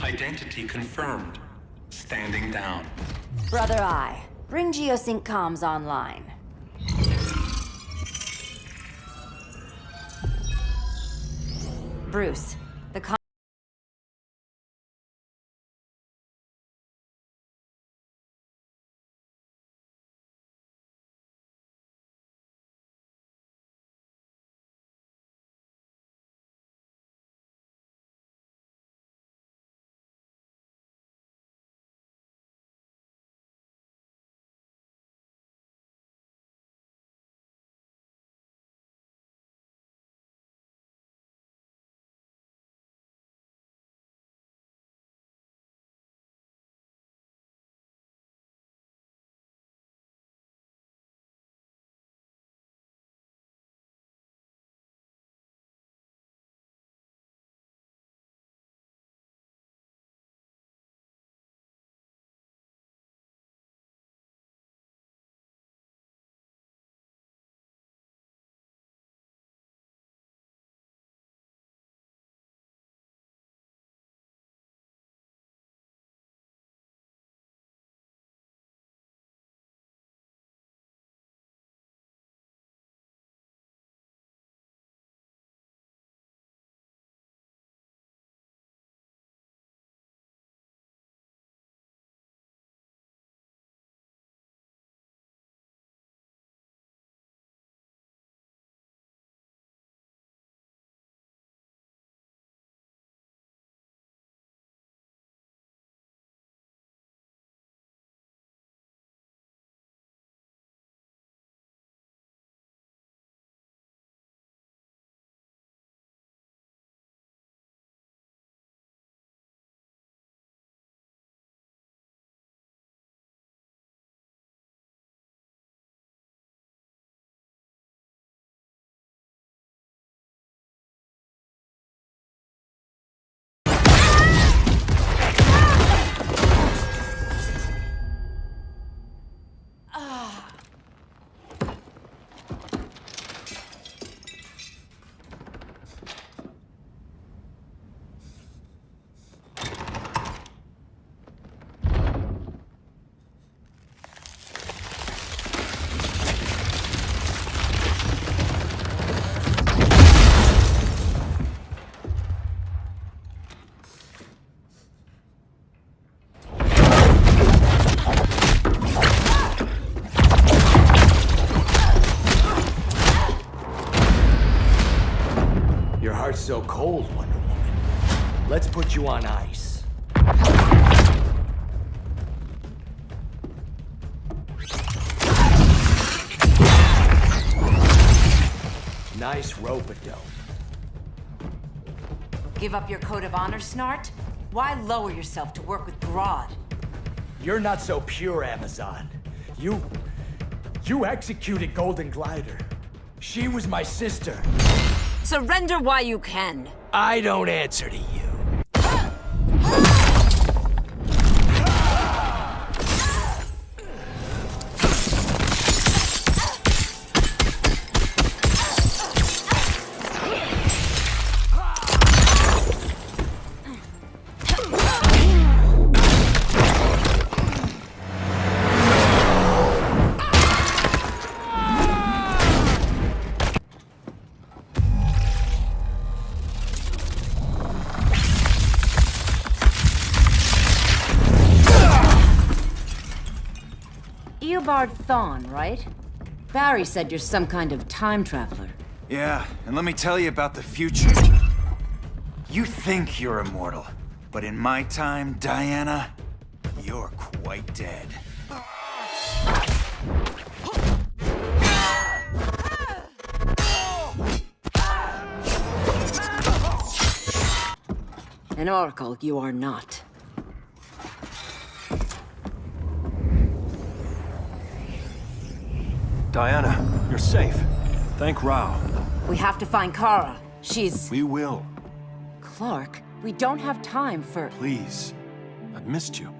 Identity confirmed. Standing down. Brother I, bring Geosync comms online. Bruce, the are so cold, Wonder Woman. Let's put you on ice. Nice rope-a-dope. Give up your code of honor, Snart? Why lower yourself to work with Grodd? You're not so pure, Amazon. You executed Golden Glider. She was my sister. Surrender while you can. I don't answer to you. Eobard Thawne, right? Barry said you're some kind of time traveler. Yeah, and let me tell you about the future. You think you're immortal, but in my time, Diana, you're quite dead. An oracle you are not. Diana, you're safe. Thank Rao. We have to find Kara. She's... We will. Clark, we don't have time for... Please. I've missed you.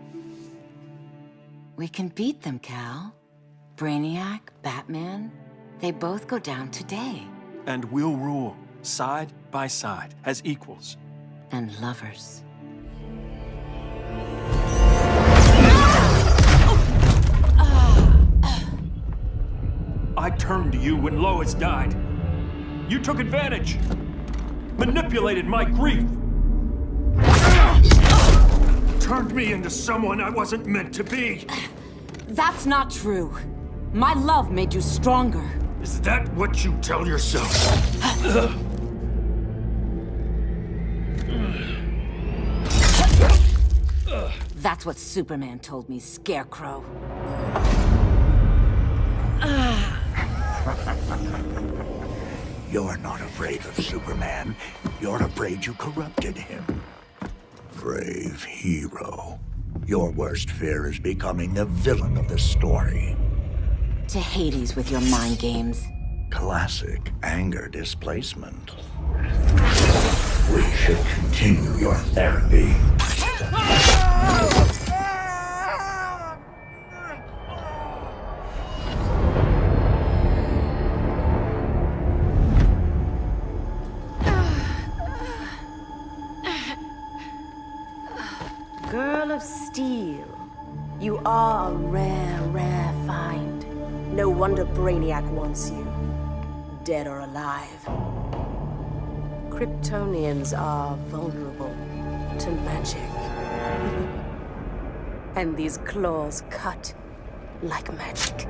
We can beat them, Cal. Brainiac, Batman, they both go down today. And we'll rule, side by side, as equals. And lovers. I turned to you when Lois died. You took advantage. Manipulated my grief. Turned me into someone I wasn't meant to be. That's not true. My love made you stronger. Is that what you tell yourself? That's what Superman told me, Scarecrow. You're not afraid of Superman. You're afraid you corrupted him. Brave hero. Your worst fear is becoming the villain of the story. To Hades with your mind games. Classic anger displacement. We should continue your therapy. Girl of Steel, you are a rare, rare find. No wonder Brainiac wants you, dead or alive. Kryptonians are vulnerable to magic. And these claws cut like magic.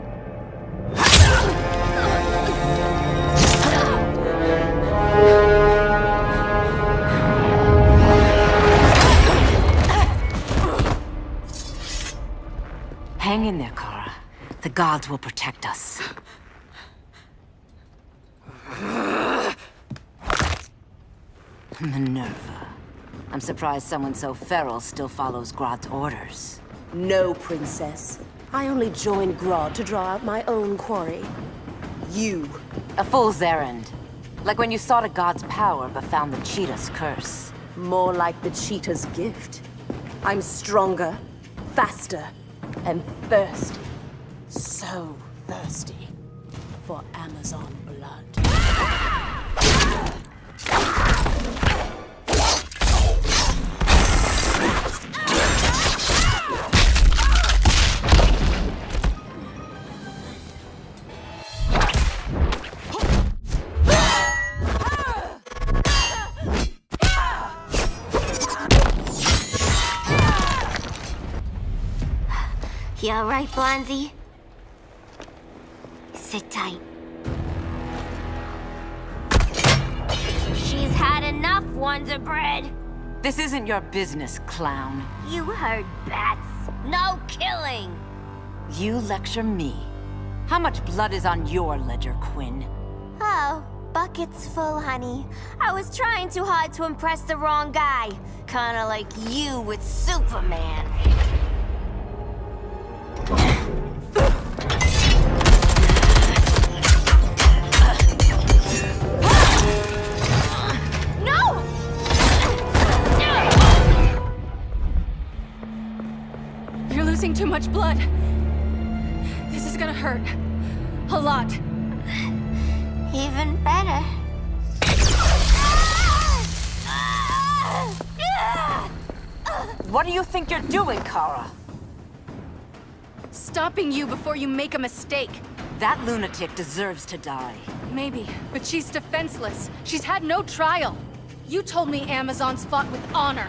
Hang in there, Kara. The gods will protect us. Minerva. I'm surprised someone so feral still follows Grodd's orders. No, princess. I only joined Grodd to draw out my own quarry. You. A fool's errand. Like when you sought a god's power but found the cheetah's curse. More like the cheetah's gift. I'm stronger, faster, and thirsty. So thirsty for Amazon blood. You alright, Blondie? Sit tight. She's had enough. Enough, Wonder Bread! This isn't your business, clown. You heard bats. No killing! You lecture me. How much blood is on your ledger, Quinn? Oh, bucket's full, honey. I was trying too hard to impress the wrong guy. Kinda like you with Superman. No! You're losing too much blood. This is gonna hurt. A lot. Even better. What do you think you're doing, Kara? Stopping you before you make a mistake. That lunatic deserves to die. Maybe, but she's defenseless. She's had no trial. You told me Amazons fought with honor.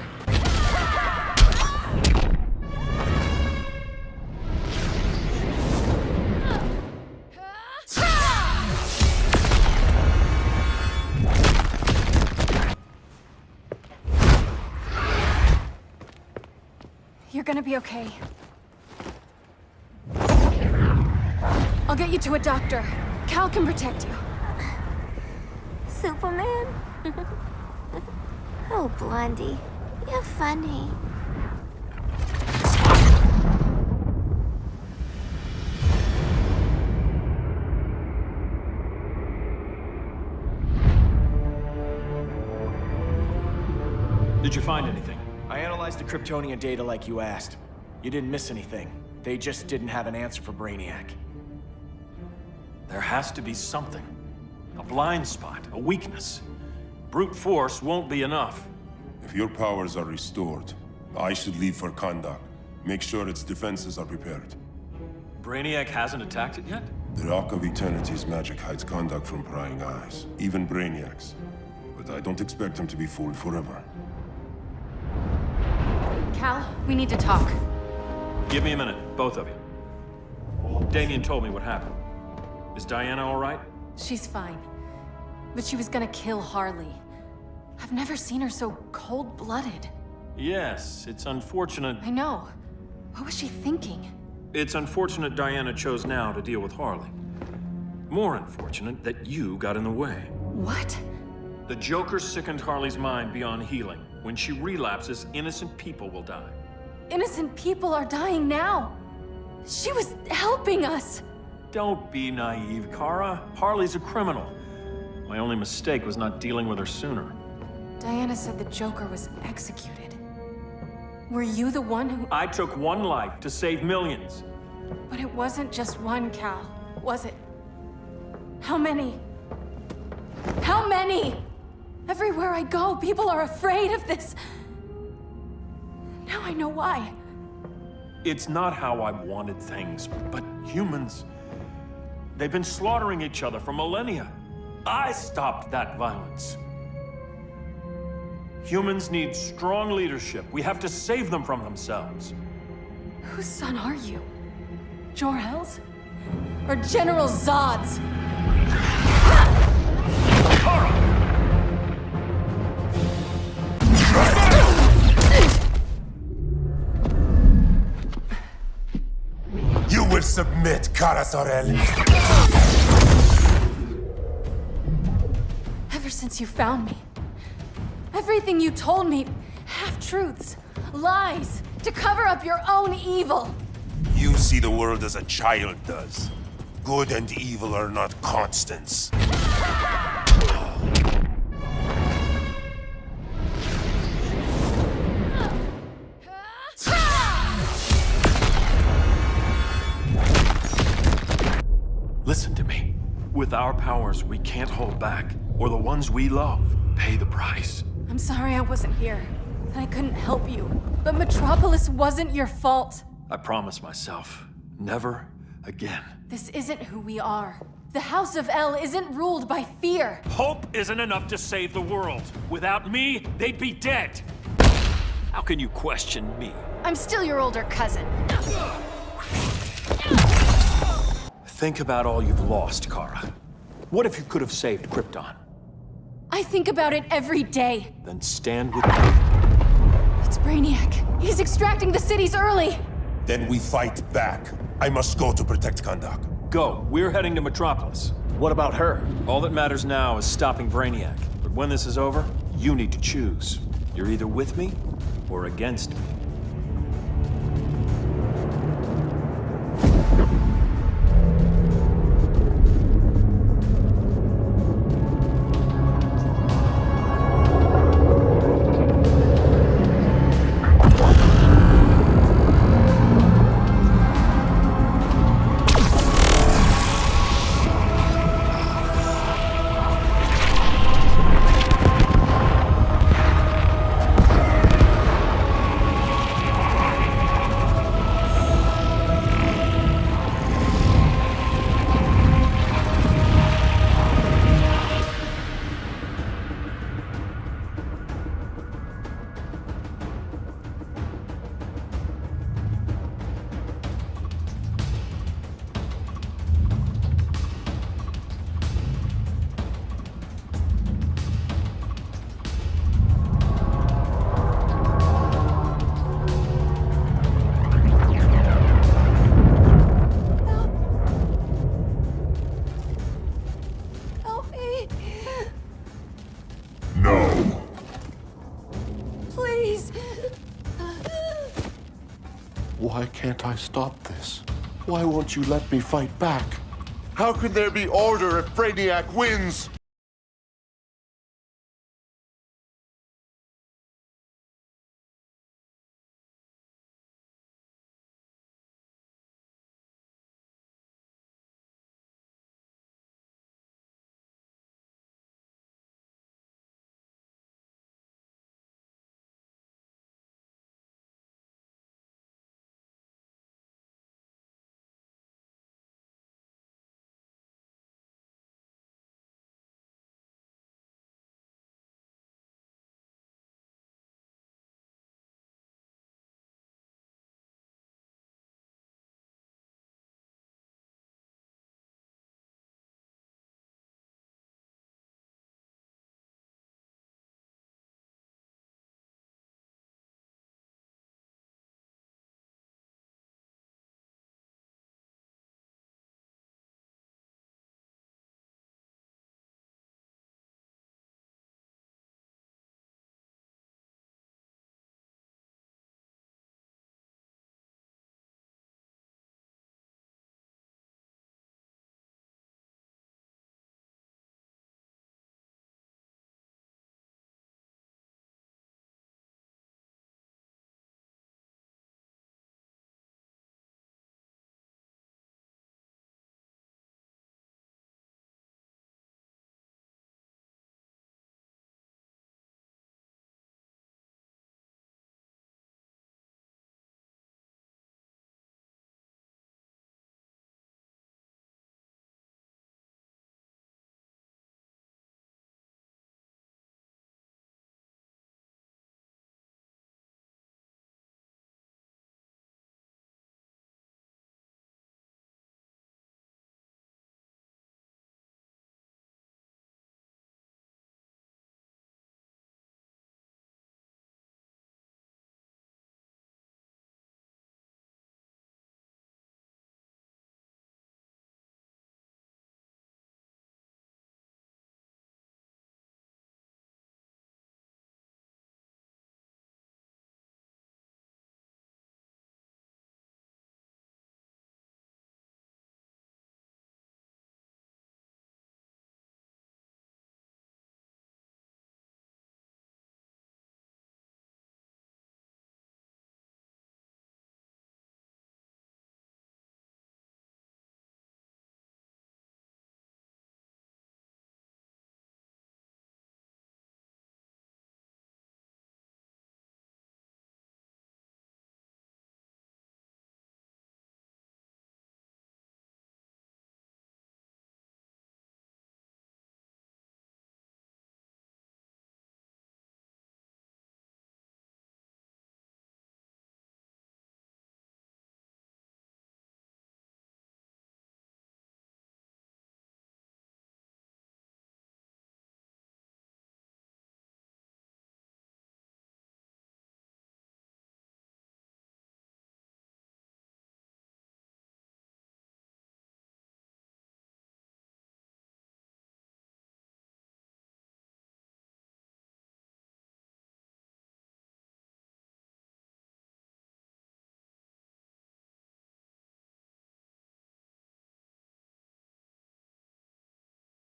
You're gonna be okay. I'll get you to a doctor. Cal can protect you. Superman? Oh, Blondie, you're funny. Did you find anything? I analyzed the Kryptonian data like you asked. You didn't miss anything. They just didn't have an answer for Brainiac. There has to be something. A blind spot, a weakness. Brute force won't be enough. If your powers are restored, I should leave for Kahndaq. Make sure its defenses are prepared. Brainiac hasn't attacked it yet? The Rock of Eternity's magic hides Kahndaq from prying eyes, even Brainiac's. But I don't expect him to be fooled forever. Cal, we need to talk. Give me a minute, both of you. Damien told me what happened. Is Diana all right? She's fine. But she was gonna kill Harley. I've never seen her so cold-blooded. Yes, it's unfortunate. I know. What was she thinking? It's unfortunate Diana chose now to deal with Harley. More unfortunate that you got in the way. What? The Joker sickened Harley's mind beyond healing. When she relapses, innocent people will die. Innocent people are dying now. She was helping us. Don't be naive, Kara. Harley's a criminal. My only mistake was not dealing with her sooner. Diana said the Joker was executed. Were you the one who... I took one life to save millions. But it wasn't just one, Cal, was it? How many? How many? Everywhere I go, people are afraid of this. Now I know why. It's not how I wanted things, but humans... They've been slaughtering each other for millennia. I stopped that violence. Humans need strong leadership. We have to save them from themselves. Whose son are you? Jor-El's? Or General Zod's? Kara! You will submit, Kara Zor-El. Ever since you found me, everything you told me, half-truths, lies, to cover up your own evil. You see the world as a child does. Good and evil are not constants. Listen to me. With our powers, we can't hold back, or the ones we love pay the price. I'm sorry I wasn't here, that I couldn't help you. But Metropolis wasn't your fault. I promise myself, never again. This isn't who we are. The House of El isn't ruled by fear. Hope isn't enough to save the world. Without me, they'd be dead. How can you question me? I'm still your older cousin. Think about all you've lost, Kara. What if you could have saved Krypton? I I think about it every day. Then stand with me. It's Brainiac. He's extracting the cities early. Then we fight back. I must go to protect Kahndaq. Go. We're heading to Metropolis. What about her? All that matters now is stopping Brainiac. But when this is over, you need to choose. You're either with me or against me. Help me. No. Please. Why can't I stop this? Why won't you let me fight back? How can there be order if Brainiac wins?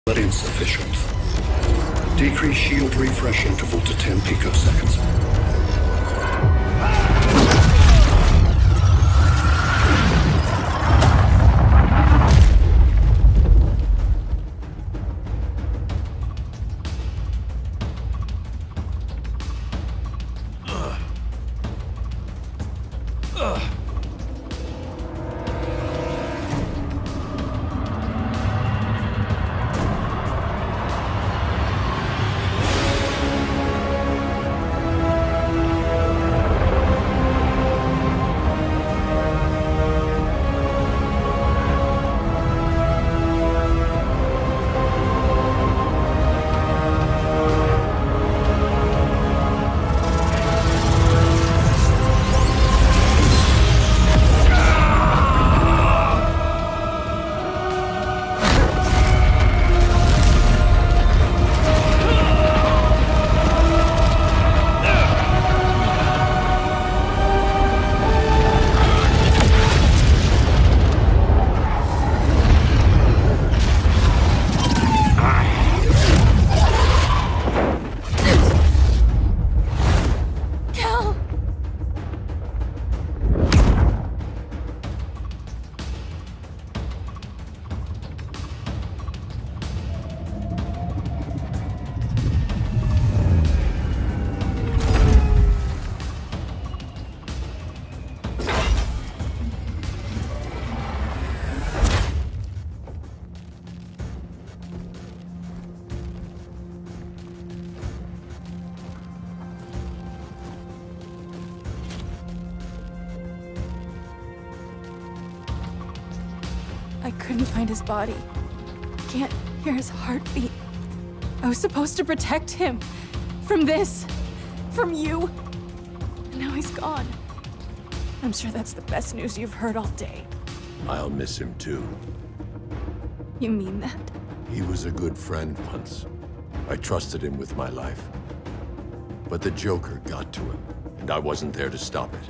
but insufficient. Decrease shield refresh interval to 10 picoseconds. I couldn't find his body. Can't hear his heartbeat. I was supposed to protect him. From this. From you. And now he's gone. I'm sure that's the best news you've heard all day. I'll miss him too. You mean that? He was a good friend once. I trusted him with my life. But the Joker got to him, and I wasn't there to stop it.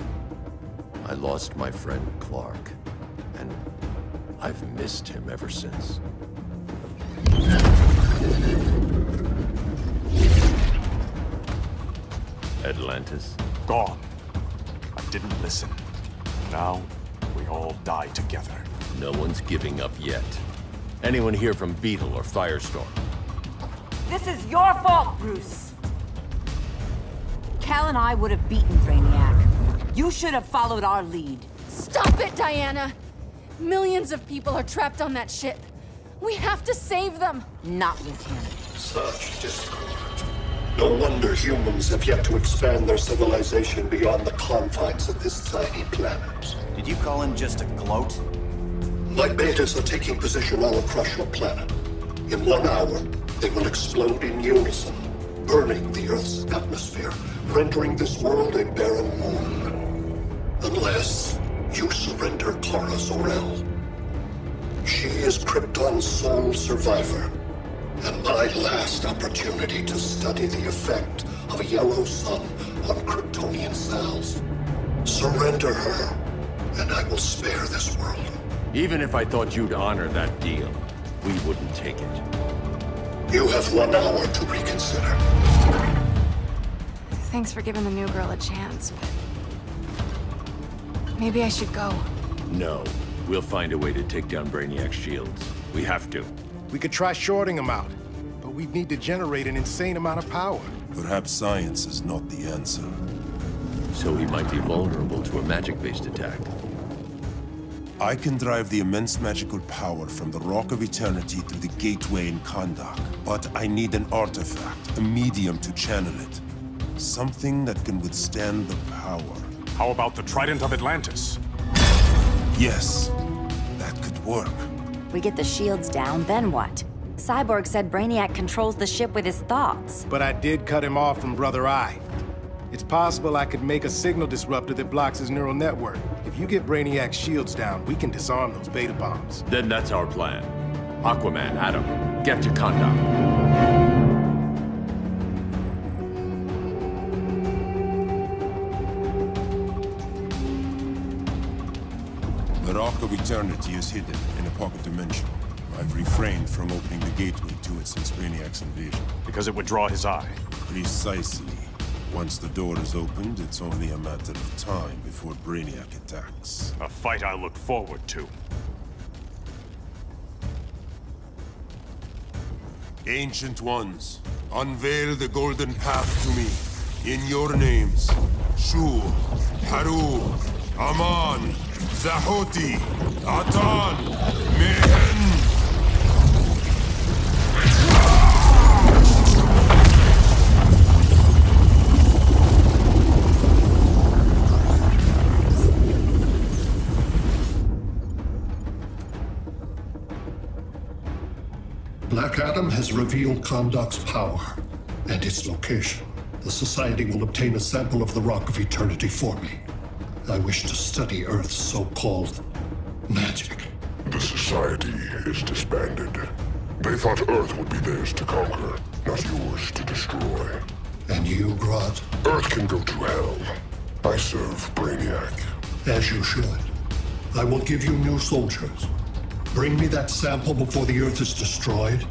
I lost my friend Clark, and I've missed him ever since. Atlantis? Gone. I didn't listen. Now, we all die together. No one's giving up yet. Anyone here from Beetle or Firestorm? This is your fault, Bruce. Cal and I would have beaten Brainiac. You should have followed our lead. Stop it, Diana! Millions of people are trapped on that ship. We have to save them. Not with him. Such discord. No wonder humans have yet to expand their civilization beyond the confines of this tiny planet. Did you call him just a gloat? My betas are taking position all across your planet. In 1 hour, they will explode in unison, burning the Earth's atmosphere, rendering this world a barren moon. Unless you surrender Clara Zor-El. She is Krypton's sole survivor, and my last opportunity to study the effect of a yellow sun on Kryptonian cells. Surrender her, and I will spare this world. Even if I thought you'd honor that deal, we wouldn't take it. You have 1 hour to reconsider. Thanks for giving the new girl a chance, but... maybe I should go. No. We'll find a way to take down Brainiac's shields. We have to. We could try shorting him out, but we'd need to generate an insane amount of power. Perhaps science is not the answer. So he might be vulnerable to a magic-based attack. I can drive the immense magical power from the Rock of Eternity through the gateway in Kahndaq, but I need an artifact, a medium to channel it. Something that can withstand the power. How about the Trident of Atlantis? Yes, that could work. We get the shields down, then what? Cyborg said Brainiac controls the ship with his thoughts. But I did cut him off from Brother Eye. It's possible I could make a signal disruptor that blocks his neural network. If you get Brainiac's shields down, we can disarm those beta bombs. Then that's our plan. Aquaman, Adam, get to Kahndaq. The Rock of Eternity is hidden in a pocket dimension. I've refrained from opening the gateway to it since Brainiac's invasion. Because it would draw his eye. Precisely. Once the door is opened, it's only a matter of time before Brainiac attacks. A fight I look forward to. Ancient Ones, unveil the golden path to me. In your names, Shu, Haru, Aman, Zahoti, Atan, Mehen! Black Adam has revealed Kandak's power and its location. The Society will obtain a sample of the Rock of Eternity for me. I wish to study Earth's so-called magic. The Society is disbanded. They thought Earth would be theirs to conquer, not yours to destroy. And you, Grodd? Earth can go to hell. I serve Brainiac. As you should. I will give you new soldiers. Bring me that sample before the Earth is destroyed,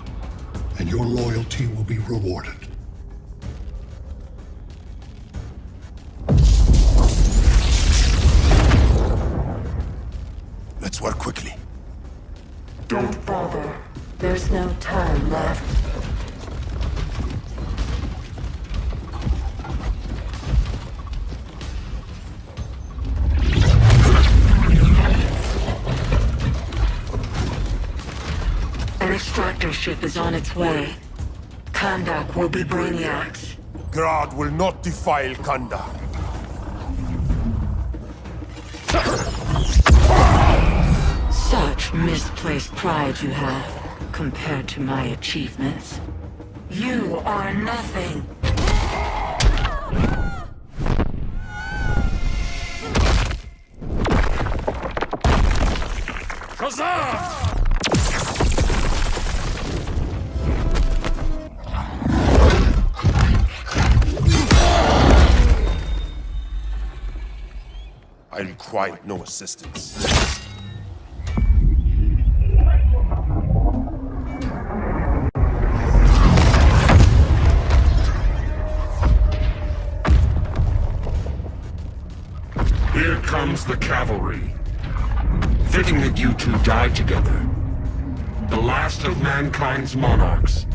and your loyalty will be rewarded. Let's work quickly. Don't bother. There's no time left. An extractor ship is on its way. Kandak will be Brainiac's. Grodd will not defile Kandak. Such misplaced pride you have, compared to my achievements. You are nothing. Shazam! I require no assistance. Here comes the cavalry. Fitting that you two die together. The last of mankind's monarchs.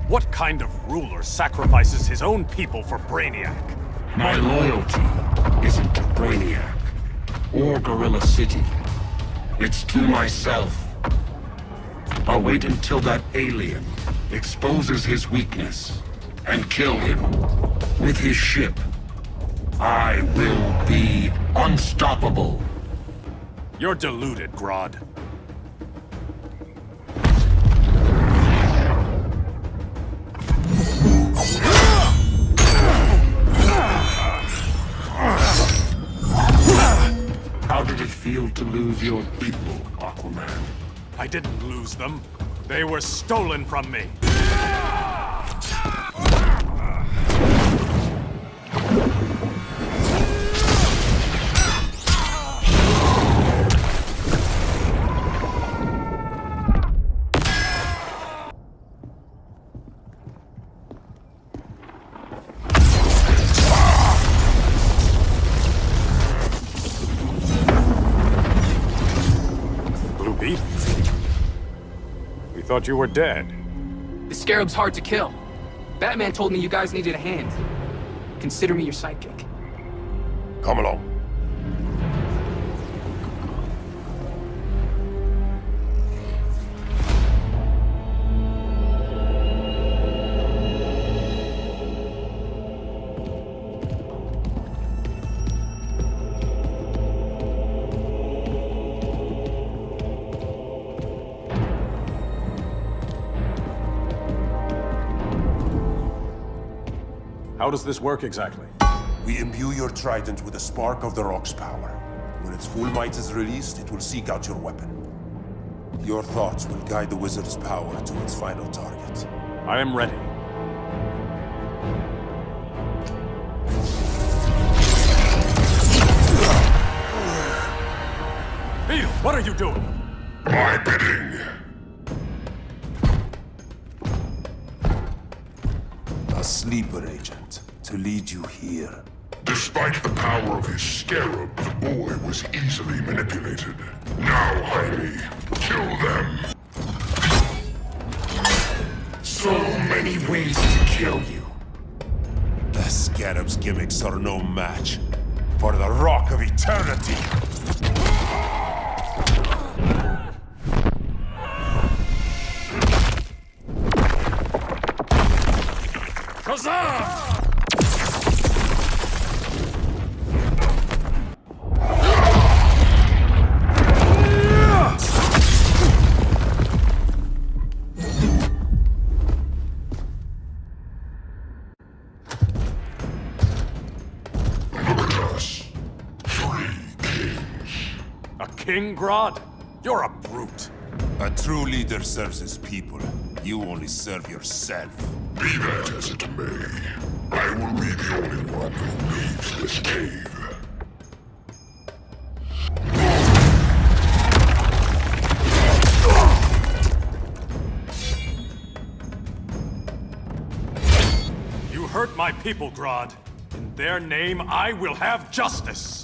What kind of ruler sacrifices his own people for Brainiac? My loyalty isn't to Brainiac or Gorilla City. It's to myself. I'll wait until that alien exposes his weakness and kill him with his ship. I will be unstoppable. You're deluded, Grodd. How did it feel to lose your people, Aquaman? I didn't lose them. They were stolen from me. We thought you were dead. The Scarab's hard to kill. Batman told me you guys needed a hand. Consider me your sidekick. Come along. How does this work exactly? We imbue your trident with a spark of the Rock's power. When its full might is released, it will seek out your weapon. Your thoughts will guide the wizard's power to its final target. I am ready. Beetle, what are you doing? My bidding. sleeper agent to lead you here. Despite the power of his scarab, the boy was easily manipulated. Now, Jaime, kill them! So many ways to kill you. The scarab's gimmicks are no match for the Rock of Eternity. Huzzah! King Grodd? You're a brute. A true leader serves his people. You only serve yourself. Be that as it may, I will be the only one who leaves this cave. You hurt my people, Grodd. In their name, I will have justice.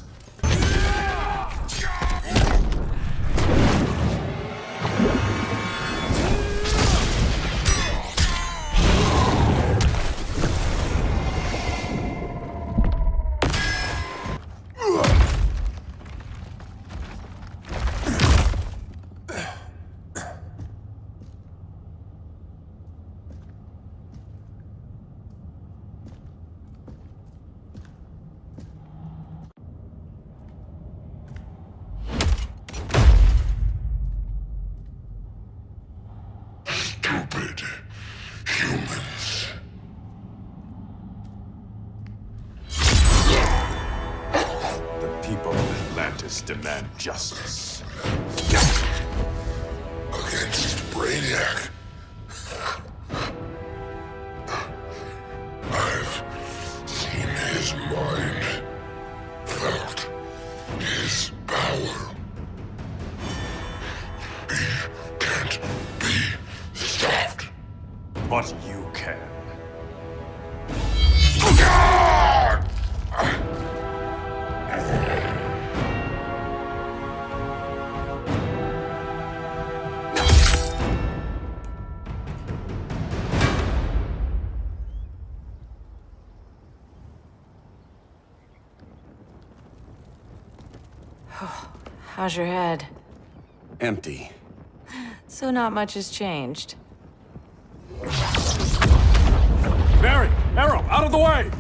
Stupid humans. The people of Atlantis demand justice. Against Brainiac. I've seen his mind, felt his power. He can't be stopped. But you can. How's your head? Empty. So not much has changed. Barry! Arrow! Out of the way!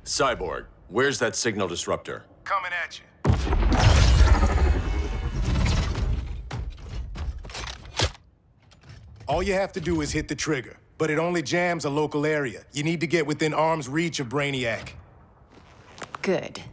Cyborg, where's that signal disruptor? Coming at you. All you have to do is hit the trigger, but it only jams a local area. You need to get within arm's reach of Brainiac. Good.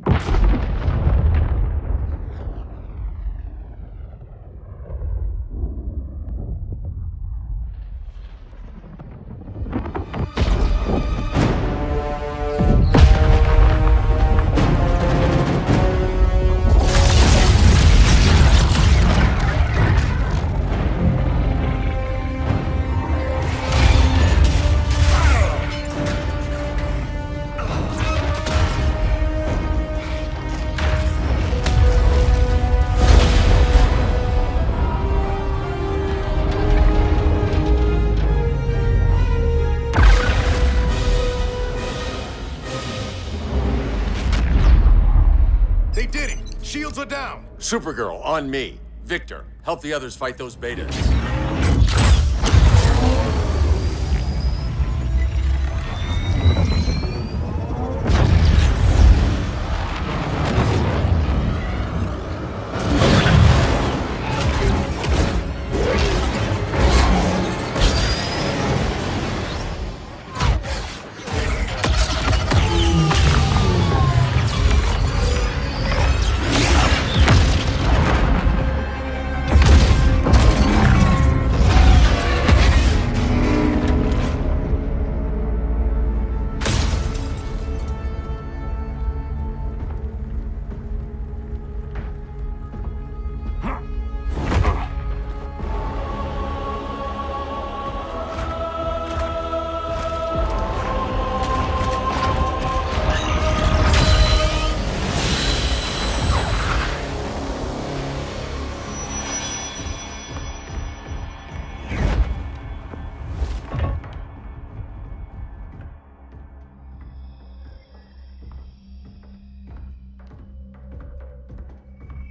They did it! Shields are down! Supergirl, on me. Victor, help the others fight those betas.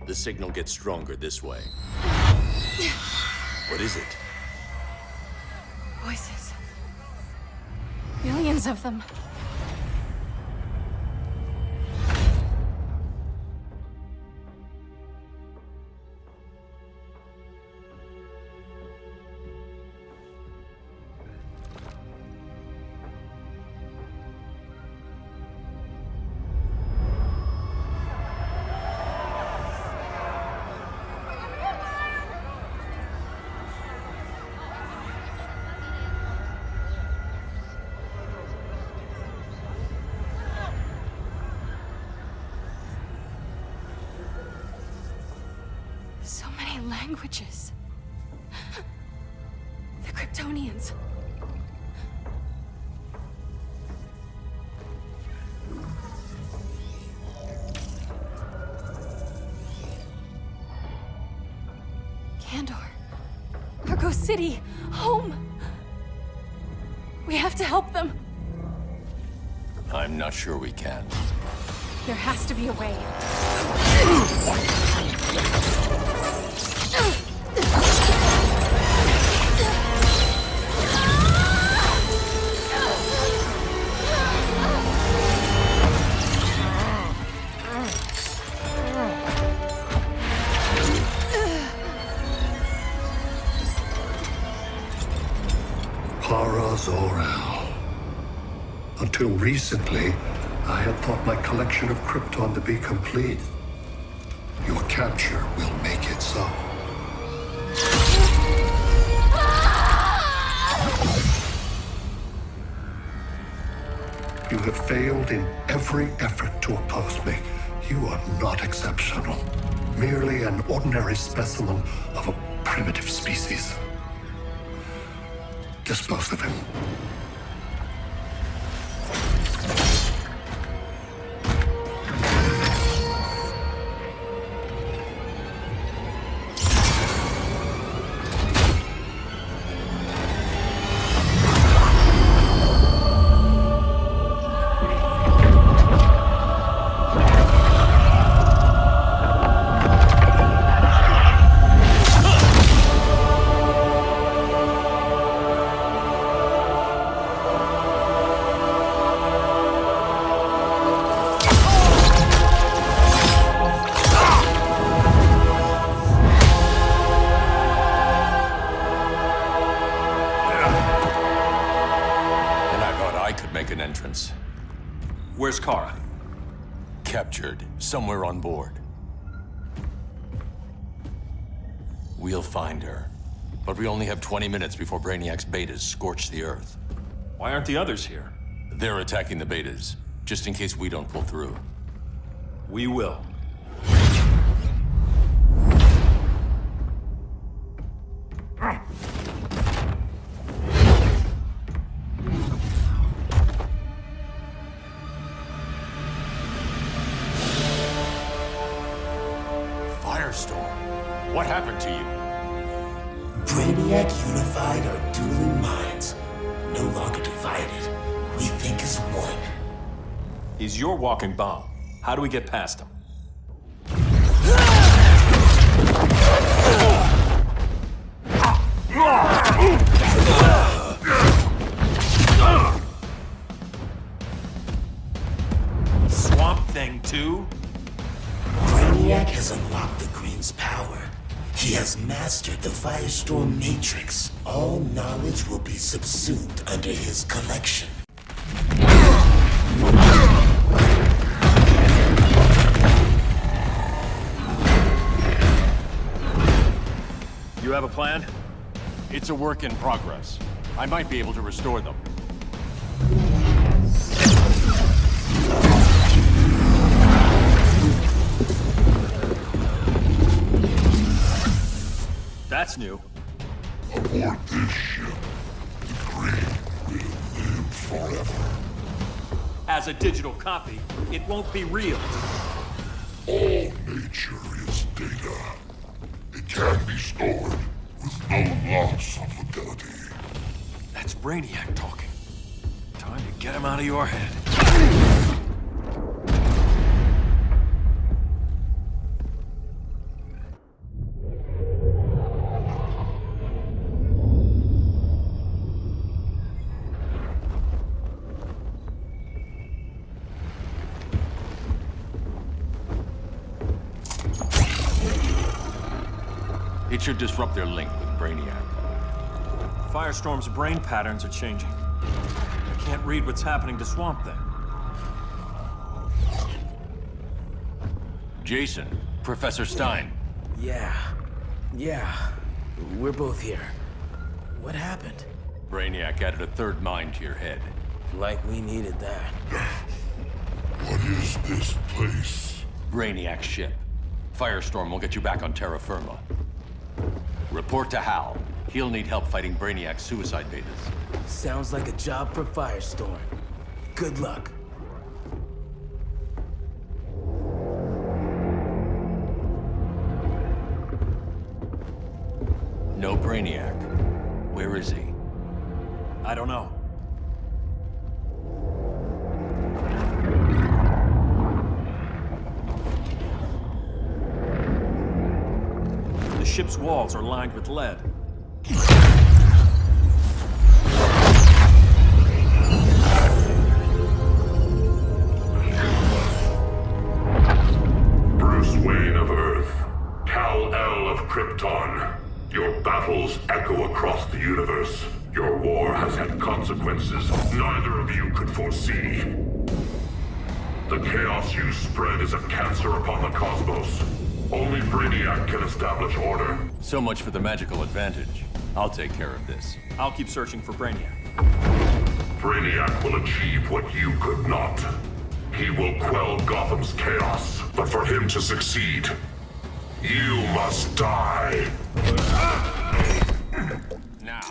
The signal gets stronger this way. What is it? Voices. Millions of them. So many languages. The Kryptonians. Kandor. Argo City. Home. We have to help them. I'm not sure we can. There has to be a way. Para Zor-El. Until recently, I had thought my collection of Krypton to be complete. Your capture will make it so. You have failed in every effort to oppose me. You are not exceptional. Merely an ordinary specimen of a primitive species. Dispose of him. Where's Kara? Captured, somewhere on board. We'll find her. But we only have 20 minutes before Brainiac's betas scorch the Earth. Why aren't the others here? They're attacking the betas, just in case we don't pull through. We will. Firestorm, what happened to you? Brainiac unified our dueling minds. No longer divided. We think as one. He's your walking bomb. How do we get past him? the Firestorm Matrix, all knowledge will be subsumed under his collection. You have a plan? It's a work in progress. I might be able to restore them. That's new. Aboard this ship, the Grave will live forever. As a digital copy, it won't be real. All nature is data. It can be stored with no loss of fidelity. That's Brainiac talking. Time to get him out of your head. It should disrupt their link with Brainiac. Firestorm's brain patterns are changing. I can't read what's happening to Swamp Thing. Jason, Professor Stein. Yeah. We're both here. What happened? Brainiac added a third mind to your head. Like we needed that. What is this place? Brainiac's ship. Firestorm will get you back on terra firma. Report to Hal. He'll need help fighting Brainiac's suicide betas. Sounds like a job for Firestorm. Good luck. No Brainiac. Where is he? I don't know. The ship's walls are lined with lead. Bruce Wayne of Earth, Kal-El of Krypton. Your battles echo across the universe. Your war has had consequences neither of you could foresee. The chaos you spread is a cancer upon the cosmos. Only Brainiac can establish order. So much for the magical advantage. I'll take care of this. I'll keep searching for Brainiac. Brainiac will achieve what you could not. He will quell Gotham's chaos. But for him to succeed, you must die. Now.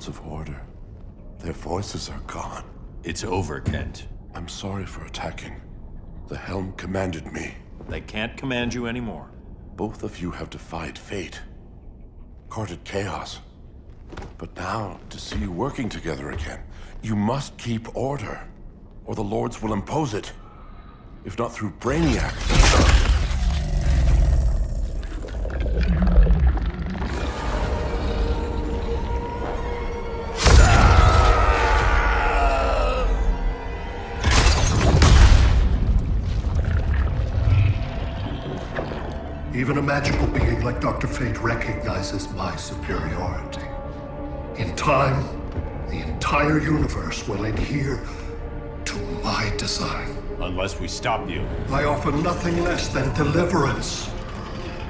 Of order. Their voices are gone. It's over, Kent. I'm sorry for attacking. The Helm commanded me. They can't command you anymore. Both of you have defied fate. Courted chaos. But now, to see you working together again, you must keep order, or the Lords will impose it. If not through Brainiac. Even a magical being like Dr. Fate recognizes my superiority. In time, the entire universe will adhere to my design. Unless we stop you. I offer nothing less than deliverance.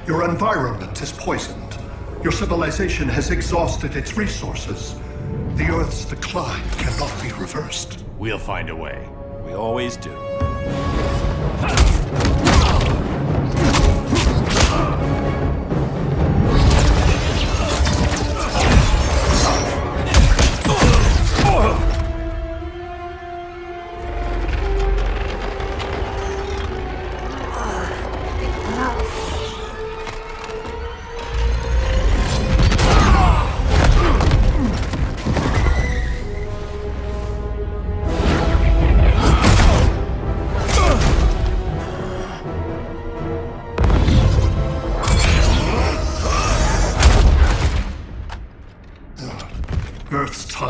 Your environment is poisoned. Your civilization has exhausted its resources. The Earth's decline cannot be reversed. We'll find a way. We always do.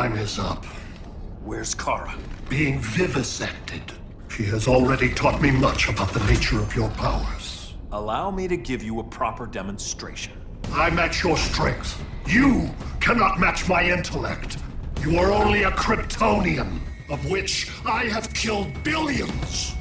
time is up. Where's Kara? Being vivisected. She has already taught me much about the nature of your powers. Allow me to give you a proper demonstration. I match your strength. You cannot match my intellect. You are only a Kryptonian, of which I have killed billions.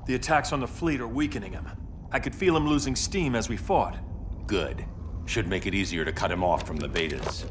The attacks on the fleet are weakening him. I could feel him losing steam as we fought. Good. Should make it easier to cut him off from the betas.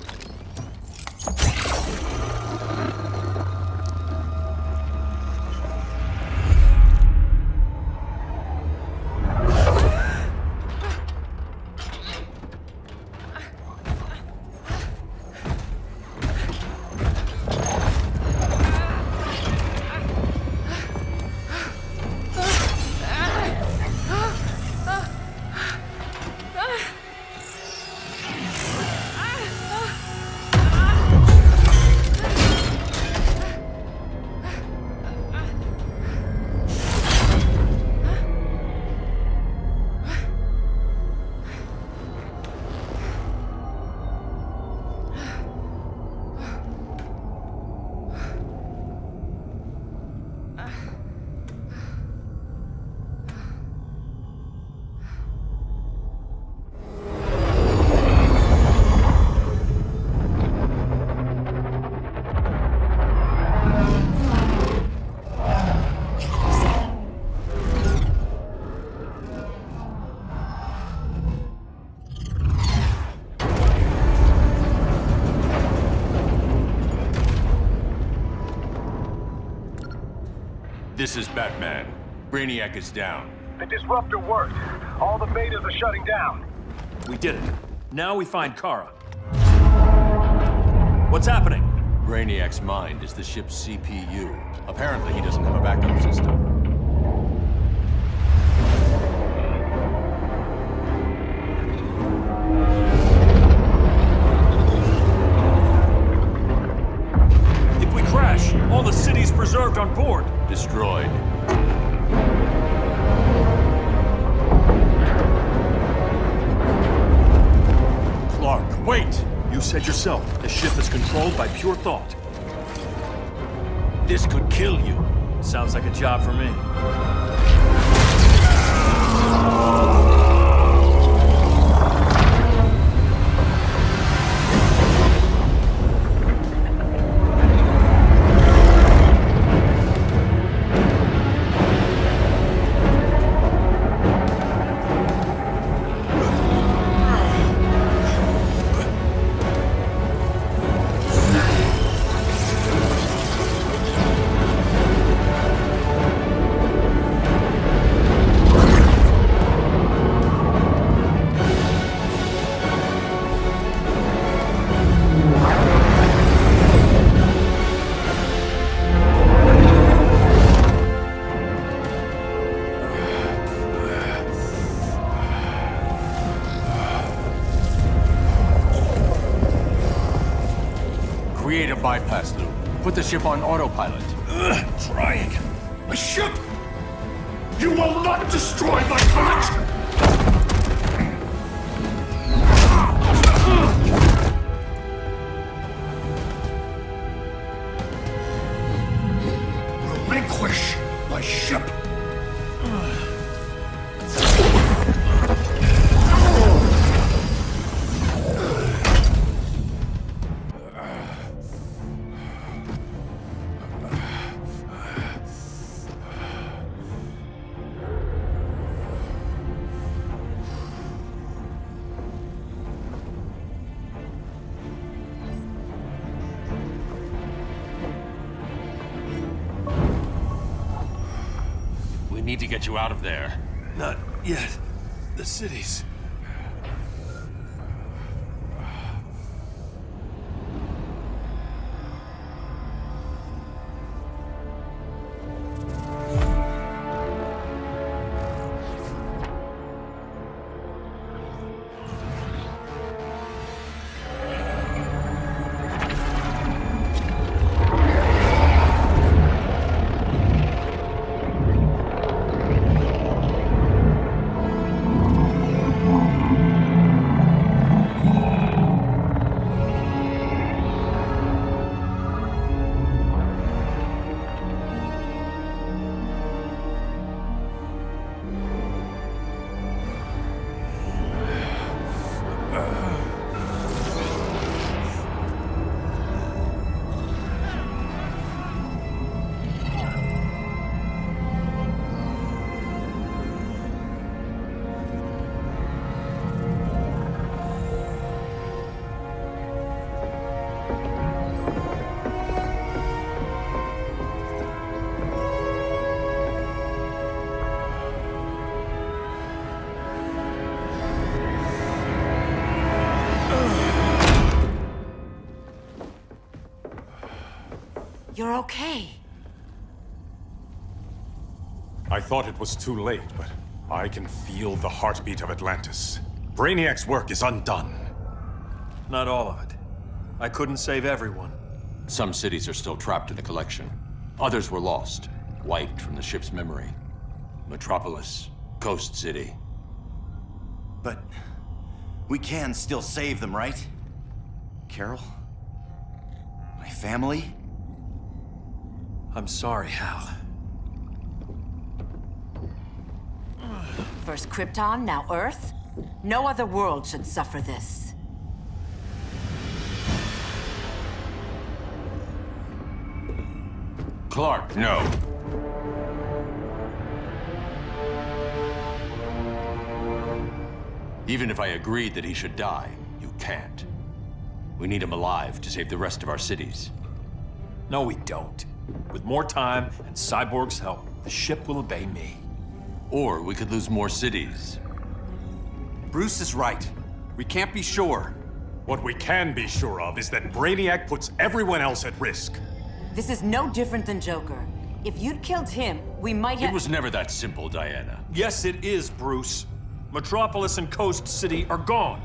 This is Batman. Brainiac is down. The disruptor worked. All the betas are shutting down. We did it. Now we find Kara. What's happening? Brainiac's mind is the ship's CPU. Apparently he doesn't have a backup system. If we crash, all the city's preserved on board. Destroyed. Clark, wait! You said yourself, the ship is controlled by pure thought. This could kill you. Sounds like a job for me. Create a bypass loop. Put the ship on autopilot. Trying. My ship! You will not destroy my collection! Relinquish my ship! We need to get you out of there. Not yet. The city's... You're okay. I thought it was too late, but I can feel the heartbeat of Atlantis. Brainiac's work is undone. Not all of it. I couldn't save everyone. Some cities are still trapped in the collection. Others were lost, wiped from the ship's memory. Metropolis, Coast City. But we can still save them, right? Carol? My family? I'm sorry, Hal. First Krypton, now Earth? No other world should suffer this. Clark, no. Even if I agreed that he should die, you can't. We need him alive to save the rest of our cities. No, we don't. With more time and Cyborg's help, the ship will obey me. Or we could lose more cities. Bruce is right. We can't be sure. What we can be sure of is that Brainiac puts everyone else at risk. This is no different than Joker. If you'd killed him, we might have— It was never that simple, Diana. Yes, it is, Bruce. Metropolis and Coast City are gone.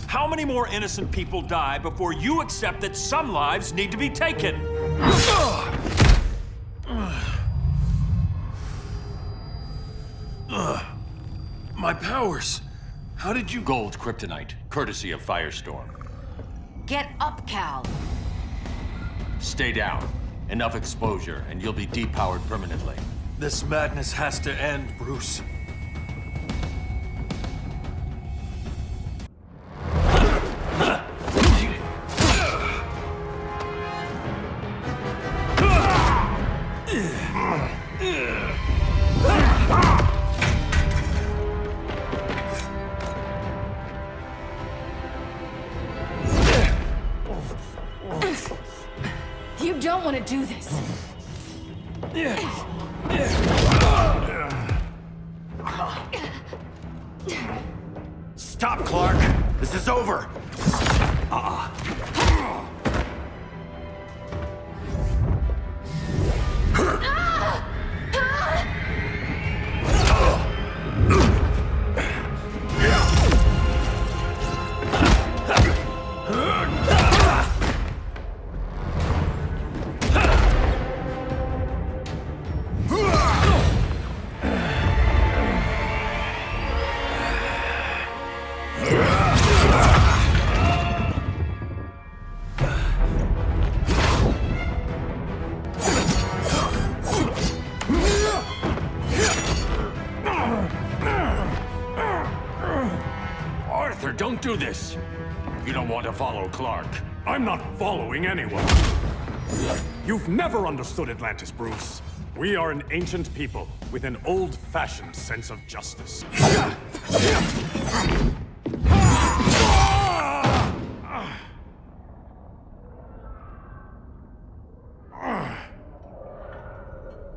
How many more innocent people die before you accept that some lives need to be taken? My powers. How did you— Gold kryptonite, courtesy of Firestorm. Get up, Cal. Stay down. Enough exposure, and you'll be depowered permanently. This madness has to end, Bruce. You don't want to do this. Stop, Clark! This is over! Arthur, don't do this! You don't want to follow Clark. I'm not following anyone. You've never understood Atlantis, Bruce. We are an ancient people with an old-fashioned sense of justice.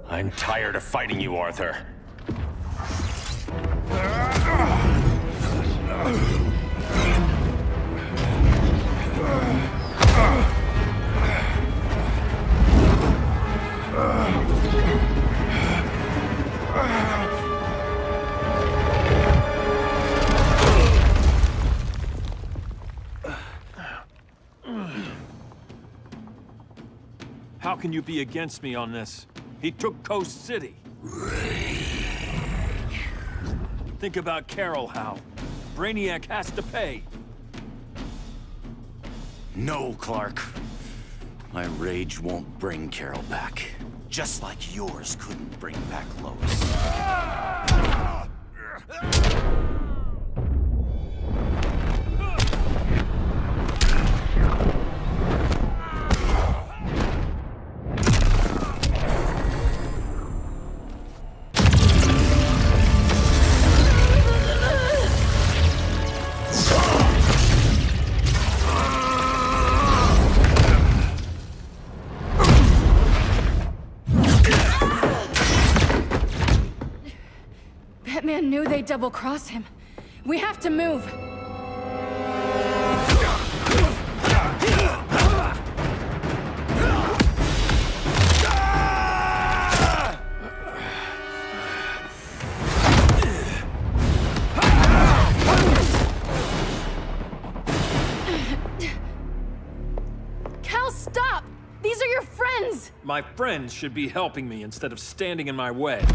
I'm tired of fighting you, Arthur. How can you be against me on this? He took Coast City. Think about Carol, Hal. Brainiac has to pay. No, Clark. My rage won't bring Carol back. Just like yours couldn't bring back Lois. Batman knew they'd double-cross him. We have to move. My friends should be helping me instead of standing in my way.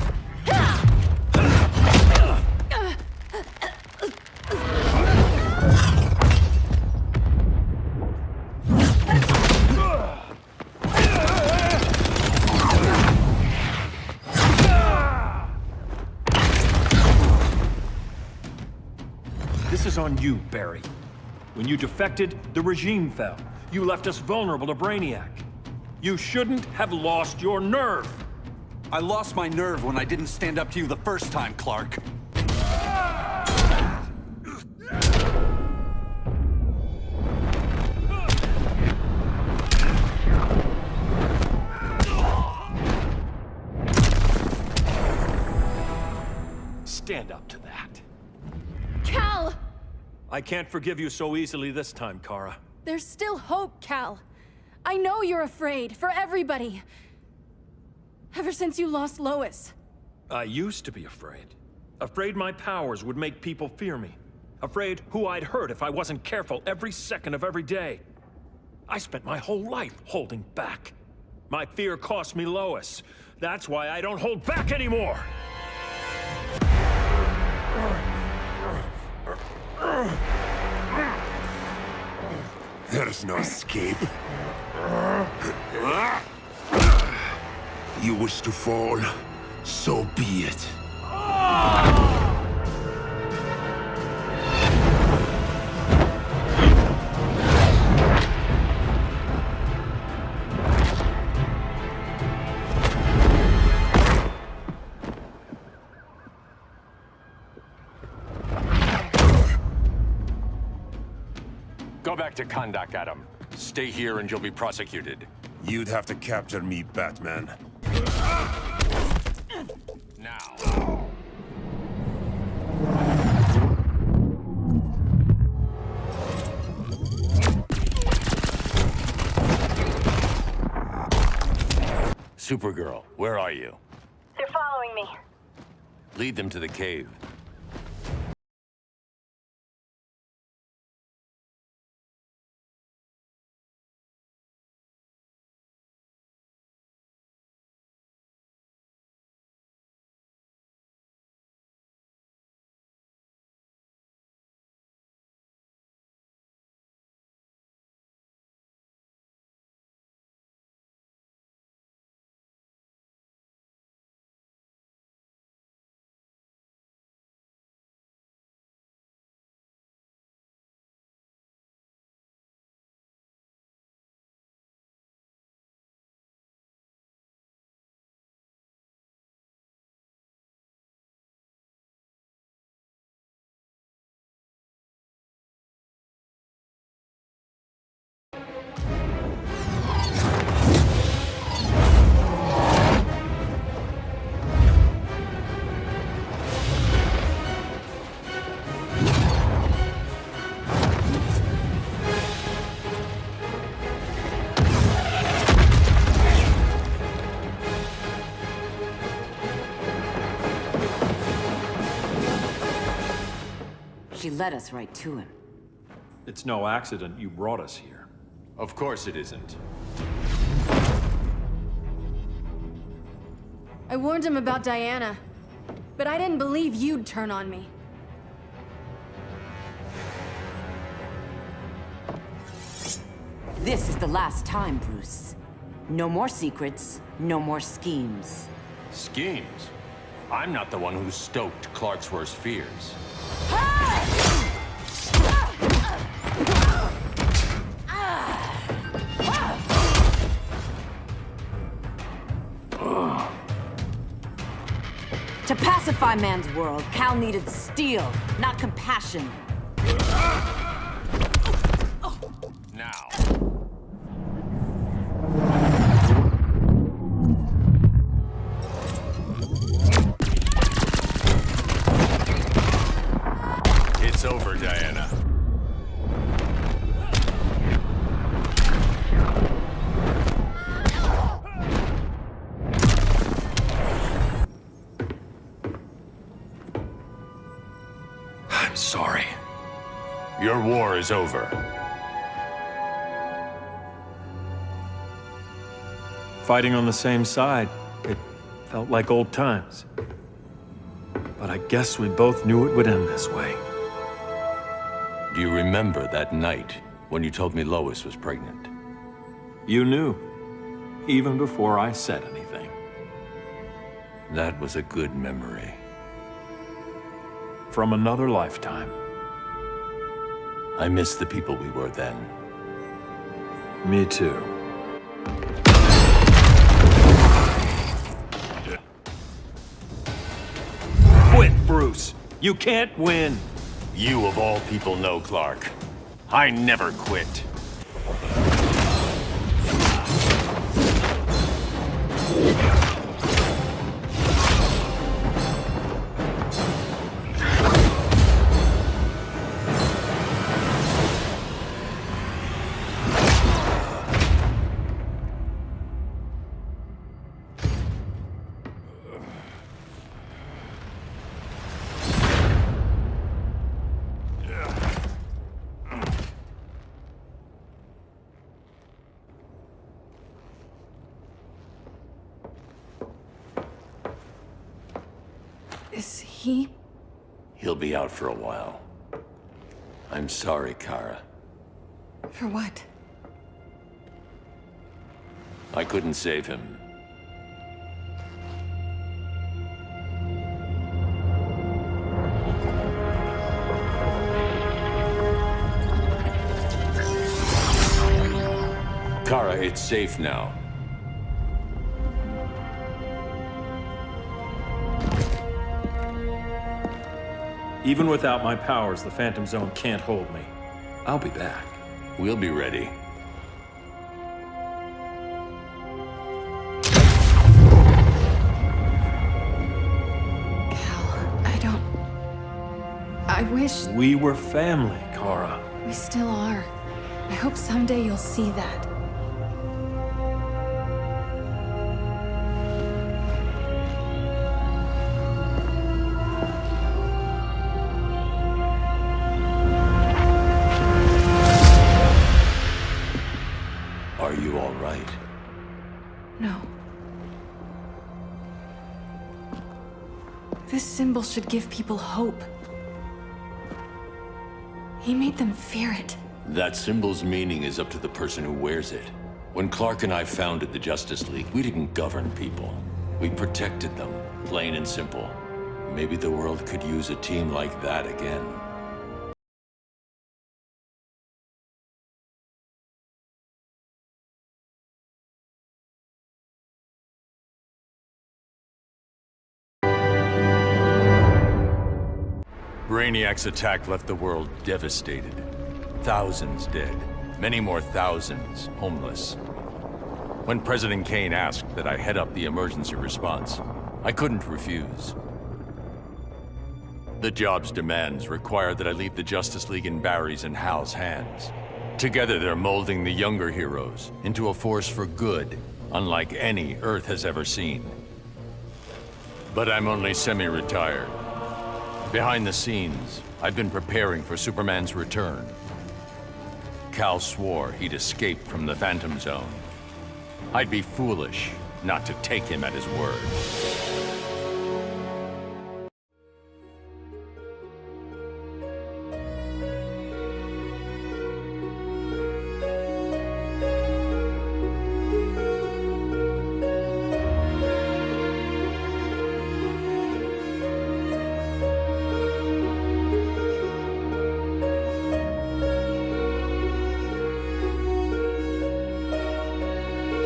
This is on you, Barry. When you defected, the regime fell. You left us vulnerable to Brainiac. You shouldn't have lost your nerve. I lost my nerve when I didn't stand up to you the first time, Clark. Stand up to that. Cal! I can't forgive you so easily this time, Kara. There's still hope, Cal. I know you're afraid, for everybody. Ever since you lost Lois. I used to be afraid. Afraid my powers would make people fear me. Afraid who I'd hurt if I wasn't careful every second of every day. I spent my whole life holding back. My fear cost me Lois. That's why I don't hold back anymore! There's no escape. You wish to fall, so be it. Go back to Kondak, Adam. Stay here and you'll be prosecuted. You'd have to capture me, Batman. Now. Supergirl, where are you? They're following me. Lead them to the cave. She led us right to him. It's no accident you brought us here. Of course it isn't. I warned him about Diana, but I didn't believe you'd turn on me. This is the last time, Bruce. No more secrets, no more schemes. Schemes? I'm not the one who stoked Clark's worst fears. To pacify man's world, Cal needed steel, not compassion. Now. It's over, Diana. I'm sorry. Your war is over. Fighting on the same side, it felt like old times. But I guess we both knew it would end this way. Do you remember that night when you told me Lois was pregnant? You knew, even before I said anything. That was a good memory. From another lifetime. I miss the people we were then. Me too. Quit, Bruce! You can't win! You of all people know, Clark. I never quit. Is he? He'll be out for a while. I'm sorry, Kara. For what? I couldn't save him. Kara, it's safe now. Even without my powers, the Phantom Zone can't hold me. I'll be back. We'll be ready. I wish... We were family, Kara. We still are. I hope someday you'll see that. Are you all right? No. This symbol should give people hope. He made them fear it. That symbol's meaning is up to the person who wears it. When Clark and I founded the Justice League, we didn't govern people. We protected them, plain and simple. Maybe the world could use a team like that again. Brainiac's attack left the world devastated. Thousands dead. Many more thousands homeless. When President Kane asked that I head up the emergency response, I couldn't refuse. The job's demands require that I leave the Justice League in Barry's and Hal's hands. Together they're molding the younger heroes into a force for good, unlike any Earth has ever seen. But I'm only semi-retired. Behind the scenes, I've been preparing for Superman's return. Cal swore he'd escape from the Phantom Zone. I'd be foolish not to take him at his word.